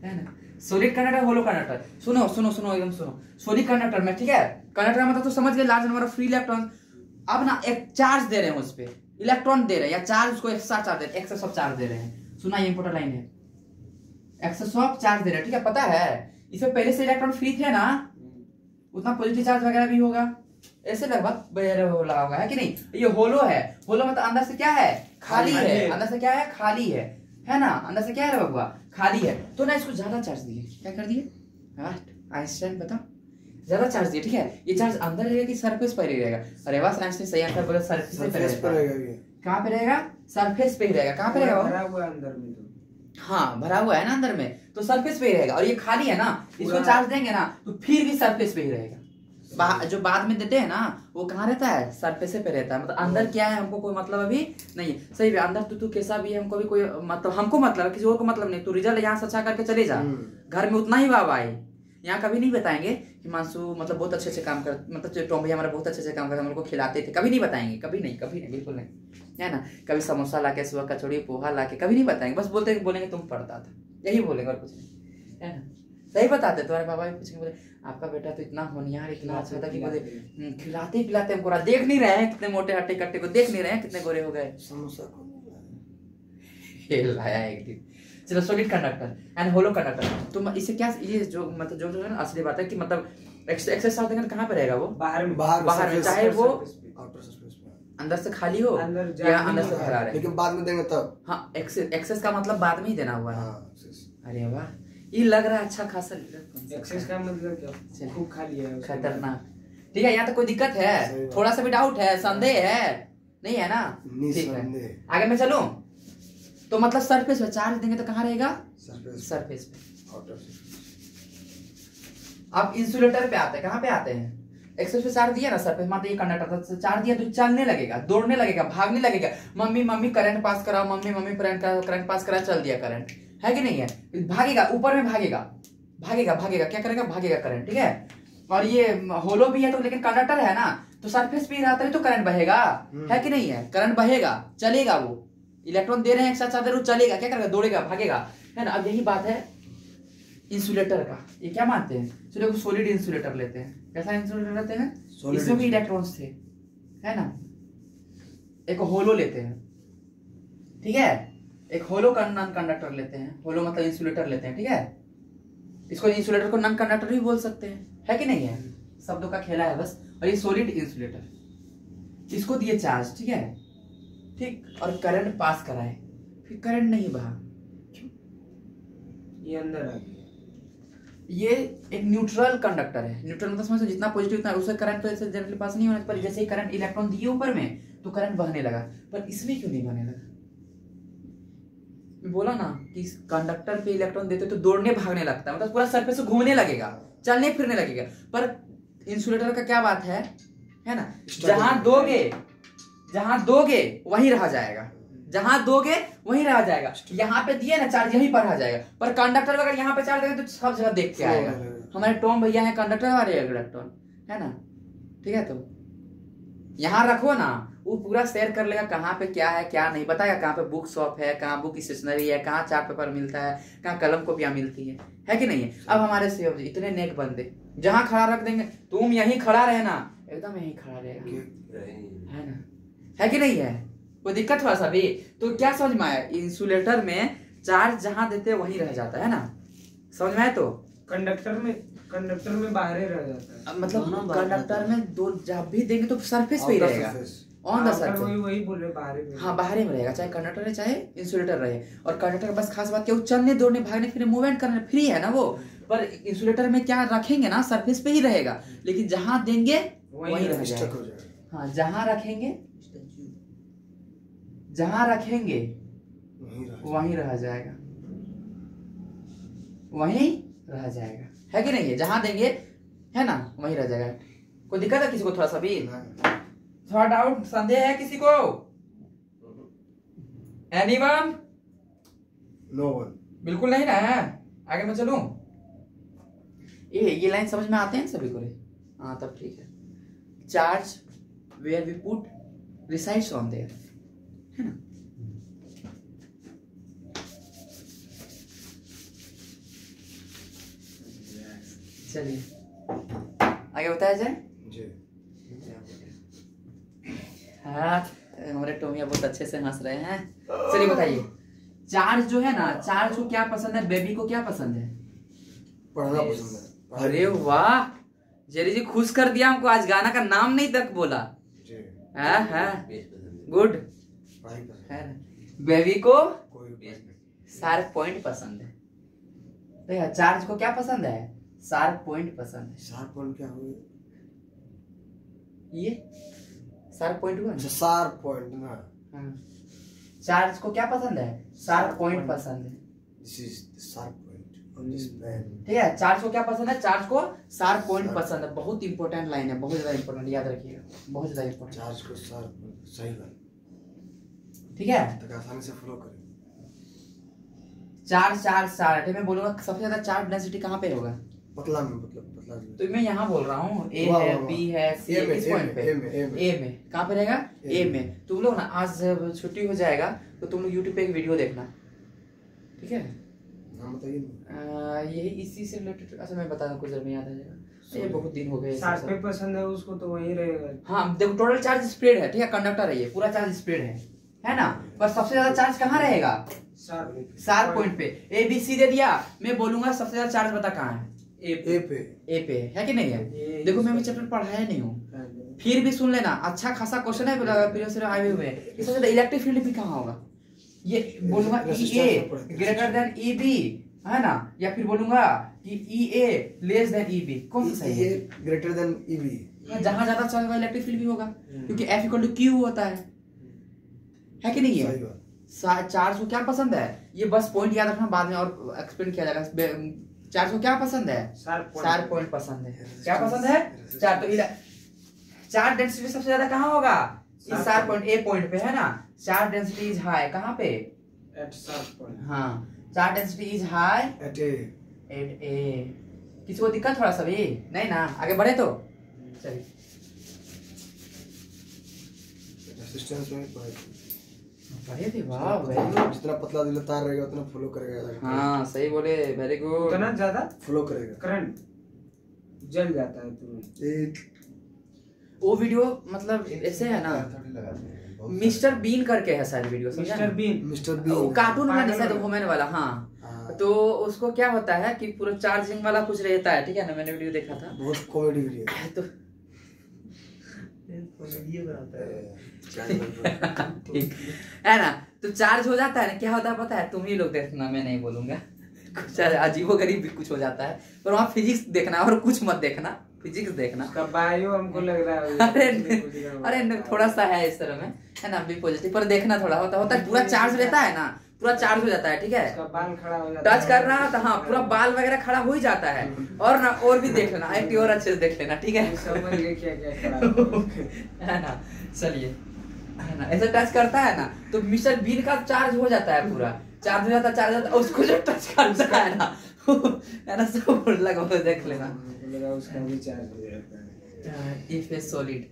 है ना। सॉलिड कंडक्टर होलो कंडक्टर, सुनो सुनो सुनो एकदम सुनो। सॉलिड कंडक्टर में, ठीक है, कंडक्टर मतलब तो समझ गए, large number of free electron. अब ना एक चार्ज दे रहे हैं उस पे, इलेक्ट्रॉन दे रहे हैं या चार्ज, उसको एक्स्ट्रा चार्ज दे रहे हैं, एक्सेस ऑफ चार्ज दे रहे हैं। सुना, ये इंपॉर्टेंट लाइन है, एक्सेस ऑफ चार्ज दे रहे हैं, ठीक है। पता है इसमें पहले से इलेक्ट्रॉन फ्री थे ना, उतना पॉजिटिव चार्ज वगैरह भी होगा, ऐसे लगभग लगा होगा, है कि नहीं। ये होलो है, होलो मतलब अंदर से क्या है? खाली है। अंदर से क्या है? खाली है ना। अंदर से क्या है बाबा? खाली है। तो ना इसको ज्यादा चार्ज दिए, क्या कर दिए? आइंस्टाइन बताओ, ज्यादा चार्ज दिए, ठीक है। ये चार्ज अंदर रहेगा कि सरफेस पर ही रहेगा? अरे वाह, आइंस्टाइन सही आंसर बोला, सरफेस पे रहेगा। कहाँ पे रहेगा? सरफेस पे ही रहेगा। कहाँ पे रहेगा? भरा हुआ है अंदर में तो। हाँ, भरा हुआ है ना अंदर में, तो सरफेस पे ही रहेगा। और ये खाली है ना, इसको चार्ज देंगे ना तो फिर भी सरफेस पे ही रहेगा। जो बाद में देते हैं ना, वो कहाँ रहता है? सरफेस पे रहता है। मतलब अंदर क्या है हमको कोई मतलब अभी नहीं है। सही है, अंदर तू कैसा भी है, हमको भी कोई मतलब, हमको मतलब, किसी और को मतलब नहीं। तू रिजल्ट यहाँ से अच्छा करके चले जा, घर में उतना ही वाह आए। यहाँ कभी नहीं बताएंगे कि मानसू मतलब बहुत अच्छे काम कर, मतलब टॉम भैया हमारा बहुत अच्छे काम करते, हम लोग को खिलाते थे, कभी नहीं बताएंगे, कभी नहीं, बिल्कुल नहीं, है ना। कभी समोसा लाके, सुबह कचौड़ी पोहा लाके, कभी नहीं बताएंगे। बस बोलेंगे तुम पढ़ता था, यही बोलेंगे और कुछ नहीं, है ना। सही बताते। तुम्हारे बाबा भी पूछेंगे, बोले आपका बेटा तो इतना होनियार, इतना अच्छा था कि बोले खिलाते पिलाते हमको, देख नहीं रहे हैं कितने मोटे हट्टे कट्टे को, देख नहीं रहे हैं कितने गोरे हो गए। समोसा को लाया एक दिन। चलो solid conductor and hollow conductor, तो इसे क्या, ये जो मतलब जो है ना, असली बात है कि मतलब एक्सेस चार्ज देंगे तो कहाँ पे रहेगा वो? बाहर में, चाहे वो आउटर सरफेस पे, अंदर से खाली हो या अंदर से भरा रहे, लेकिन बाद में देंगे तब। हाँ, एक्सेस का मतलब बाद में ही देना हुआ है। अरे वाह, ये लग रहा है अच्छा खासा। एक्सेस का मतलब क्या? खूब खाली है, खतरनाक। ठीक है, यहाँ तो कोई दिक्कत है? थोड़ा सा भी डाउट है, संदेह है? नहीं है ना? ठीक है, आगे मैं चलूं तो मतलब सरफेस पे चार्ज देंगे तो कहाँ रहेगा? सरफेस पे। अब इंसुलेटर पे आते हैं, कहाँ पे आते हैं? एक्सेस पे चार्ज दिया ना सरफेस, मतलब ये कंडक्टर चार्ज दिया तो चलने लगेगा, दौड़ने लगेगा, भागने लगेगा। मम्मी करंट पास कराओ, मम्मी करंट पास करा, चल दिया करंट, है कि नहीं है? भागेगा, ऊपर में भागेगा, क्या करेगा? भागेगा करंट, ठीक है। और ये होलो भी है तो, लेकिन कंडक्टर है ना, तो सरफेस पे रहता है तो करंट बहेगा, है कि नहीं है? करंट बहेगा, चलेगा, वो इलेक्ट्रॉन दे रहे हैं एक्स्ट्रा चार्ज, चलेगा, क्या करेगा? दौड़ेगा, भागेगा, है ना। अब यही बात है इंसुलेटर का। ये क्या मानते हैं? चलो सॉलिड इंसुलेटर लेते हैं। कैसा इंसुलेटर लेते हैं? इसमें भी इलेक्ट्रॉन्स थे, है ना। एक होलो लेते हैं, ठीक है, एक होलो नॉन कंडक्टर लेते हैं। होलो मतलब इंसुलेटर लेते हैं, ठीक है। इसको इंसुलेटर को नॉन कंडक्टर भी बोल सकते हैं, है कि नहीं है? शब्दों का खेला है बस। और ये सॉलिड इंसुलेटर, इसको दिए चार्ज, ठीक है, ठीक, और करंट पास कराए, फिर करंट नहीं बहा, ये अंदर आ गया। ये एक न्यूट्रल कंडक्टर है। न्यूट्रल मतलब समझो, जितना पॉजिटिव उतना उससे करंट तो ऐसे जनरली पास नहीं होने पर, जैसे ही करंट इलेक्ट्रॉन दिए ऊपर में तो करंट बहने लगा। पर इसमें क्यों नहीं बहने लगा? मैं बोला ना कि इस कंडक्टर पे इलेक्ट्रॉन देते तो दौड़ने भागने लगता है, मतलब पूरा सरफेस घूमने लगेगा, चलने फिरने लगेगा। पर इंसुलेटर का क्या बात है ना, जहां दोगे वहीं रह जाएगा, जहां दोगे वहीं रह जाएगा। यहाँ पे दिए ना चार्ज, यहीं पर रह जाएगा। पर कंडक्टर अगर यहाँ पे चार्ज देगा तो सब जगह देख के आएगा। हमारे टॉम भैया है कंडक्टर वाले इलेक्ट्रॉन, है ना, ठीक है। तो यहाँ रखो ना, वो पूरा शेयर कर लेगा कहाँ पे क्या है क्या नहीं, बताएगा कहाँ पे बुक शॉप है, कहाँ बुक स्टेशनरी है, कहाँ चार्ट पेपर मिलता है, कहाँ कलम कॉपियां मिलती है कि नहीं है। अब हमारे से इतने नेक बंदे, जहाँ खड़ा रख देंगे, तुम यहीं खड़ा रहना, एकदम यहीं खड़ा रहेगा, है ना, है कि नहीं है? कोई दिक्कत हुआ सभी? तो क्या समझ में आया? इंसुलेटर में चार्ज जहां देते हैं वहीं रह जाता है ना, समझ में आया? तो कंडक्टर में बाहर ही रह जाता है, मतलब कंडक्टर में दो जब भी देंगे तो सरफेस पे ही रहेगा, ऑन द सरफेस। वही बोल रहे, बाहर में। हाँ, बाहर में रहेगा, चाहे कंडक्टर रहे चाहे इंसुलेटर रहे। और कंडक्टर का बस खास बात क्या, चलने दौड़ने भागने फिर मूवमेंट करने फ्री है ना वो। पर इंसुलेटर में क्या रखेंगे ना, सरफेस पे ही रहेगा, लेकिन जहां देंगे वहीं रह जाएगा। हाँ, जहां रखेंगे वहीं रह जाएगा, है कि नहीं है? जहां देंगे, है ना, वहीं रह जाएगा। कोई दिक्कत है किसी को? थोड़ा सा भी थोड़ा डाउट, संदेह है किसी को? एनीवन? No one? बिल्कुल नहीं ना है। आगे मैं चलूं? ये लाइन समझ में आते हैं सभी को रे? हाँ तब ठीक है। Charge where we put resides on there, है ना। चलिए आगे बताया जाए। जी। हाँ हमारे टोमिया बहुत अच्छे से हंस रहे हैं। चलिए बताइए, चार्ज जो है ना, चार्ज को क्या पसंद है, बेबी को क्या पसंद है? पढ़ना पसंद है। अरे वाह, जेरी जी खुश कर दिया हमको, आज गाना का नाम नहीं तक बोला। जी। हाँ गुड। पढ़ाई पसंद है। बेबी को कोई पसंद शार्प पॉइंट पसंद है। तो यार चार्ज को क्या पसंद है? शार्प पॉइंट पसंद है। शार्प पॉइंट क्या हुआ? ये शार्प पॉइंट हुआ अच्छा शार्प पॉइंट ना। हाँ। चार्ज को क्या पसंद है? शार्प पॉइंट पसंद है। This is the sharp point on this pen. ठीक है, चार्ज को क्या पसंद है? चार्ज को शार्प पॉइंट पसंद है। बहुत इंपॉर्टेंट लाइन है, बहुत ज्यादा इंपॉर्टेंट, याद रखिएगा, बहुत ज्यादा इंपॉर्टेंट। चार्ज को शार्प, सही बात। ठीक है, तक आसानी से फॉलो करें। चार्ज चार्ज चार्ज मैं बोलूंगा सबसे ज्यादा चार्ज डेंसिटी कहाँ पे होगा? पतला में, मतलब पतला में। तो मैं यहाँ बोल रहा हूँ, ए वाह, है, वाह, बी है, सी है, किस पॉइंट पे? ए में। कहाँ पे रहेगा? ए में। तुम लोग ना आज जब छुट्टी हो जाएगा तो तुम लोग यूट्यूब पे एक वीडियो देखना, ठीक है? नाम बताइए। यही इसी से रिलेटेड। अच्छा मैं बता दूं, कुछ देर में याद आ जाएगा, ये बहुत दिन हो गए। शार्प पे पसंद है उसको तो वही रहेगा। हाँ देखो, टोटल चार्ज स्प्रेड है, ठीक है, कंडक्टर है ये, पूरा चार्ज स्प्रेड है ना। पर सबसे ज्यादा चार्ज कहाँ रहेगा? शार्प पॉइंट पे। ए बी सी दे दिया, मैं बोलूंगा सबसे ज्यादा चार्ज बता कहाँ है? ए पे। ए पे है कि नहीं है? देखो मैं भी चैप्टर पढ़ाया नहीं हूँ, फिर भी सुन लेना, अच्छा खासा क्वेश्चन है प्रीवियस ईयर आए हुए में। इससे ज्यादा इलेक्ट्रिक फील्ड भी कहाँ होगा? ये बोलूंगा E A greater than E B, है ना, या फिर बोलूंगा कि E A less than E B. कौन सा सही है? Greater than E B. जहां ज्यादा चार्ज होगा इलेक्ट्रिक फील्ड भी होगा, क्योंकि F इक्वल टू Q होता है कि नहीं है? चार्ज को क्या पसंद है? ये बस पॉइंट याद रखना, बाद में और एक्सप्लेन किया जाएगा। चार्ज को क्या पसंद है? शार्प पॉइंट पसंद है। क्या पसंद है? चार्ज। तो चार्ज डेंसिटी सबसे ज्यादा कहाँ होगा? इस शार्प पॉइंट ए पॉइंट पे, है ना। चार्ज डेंसिटी इज हाई कहाँ पे? At sharp point. हाँ, charge density is high at A. At A. किसी को दिक्कत थोड़ा सा भी नहीं ना? आगे बढ़े तो चलिए। रेजिस्टेंस में पढ़े थे, वाह वेरी गुड। जितना पतला दिल तार रहेगा उतना फॉलो करेगा। हाँ सही बोले, वेरी गुड। उतना ज्यादा फॉलो करेगा, करंट जल जाता है तुरंत। वो वीडियो मतलब ऐसे है ना, मिस्टर बीन करके है शायद वीडियो, मिस्टर बीन। मिस्टर वो बी कार्टून वाला शायद वुमेन वाला। हाँ, तो उसको क्या होता है कि पूरा चार्जिंग वाला कुछ रहता है, ठीक है ना, मैंने वीडियो देखा था। बहुत कॉमेडी वीडियो तो ठीक है ना, तो चार्ज हो जाता है ना, क्या होता है पता है? तुम ही लोग देखना, मैं नहीं बोलूंगा। कुछ अजीबोगरीब भी कुछ हो जाता है, पर वहाँ फिजिक्स देखना और कुछ मत देखना, फिजिक्स देखना। बायो हमको लग रहा है अरे थोड़ा सा है इस तरह में, है ना, बी पॉजिटिव, पर देखना थोड़ा होता है पूरा चार्ज रहता है ना, पूरा चार्ज हो जाता है, ठीक है। बाल खड़ा हो जाता है, टच कर रहा था, हाँ पूरा बाल वगैरह खड़ा हो ही जाता है। और ना और भी देख लेना, एक और अच्छे से देख लेना, ठीक है। समझ गए क्या क्या खड़ा है ना, चलिए, है ना, ऐसा टच करता है ना तो मिस्टर बीन का चार्ज हो जाता है, पूरा चार्ज हो जाता है, उसको जो टच करता है ना है ना, सब लगा देख लेना। लगा उसका भी चार्ज हो जाता है। इफ ए सॉलिड,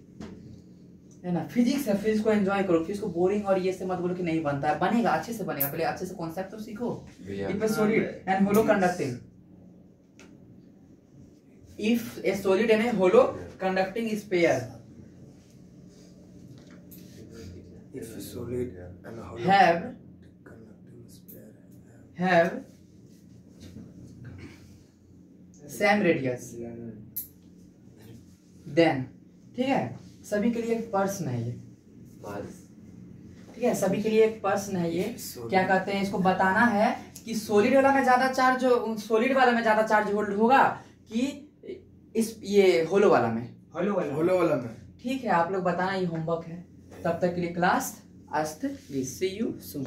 है ना, फिजिक्स है, फिजिक्स को एंजॉय करो, फिजिक्स को बोरिंग और ये से मत बोलो कि नहीं बनता है, बनेगा, अच्छे से बनेगा, पहले अच्छे से कॉन्सेप्ट तो सीखो। If a solid and hollow conducting, if a solid and a hollow conducting sphere If a solid and a hollow have conducting sphere have same radius then, ठीक है, सभी के लिए एक प्रश्न है ये, ठीक है, सभी के लिए एक प्रश्न है ये। क्या कहते हैं, इसको बताना है कि सॉलिड वाला में ज्यादा चार्ज, सॉलिड वाला में ज्यादा चार्ज होल्ड होगा कि इस ये होलो वाला में? होलो वाला में। ठीक है, आप लोग बताना, ये होमवर्क है। तब तक के लिए क्लास अस्त, वी सी यू सून।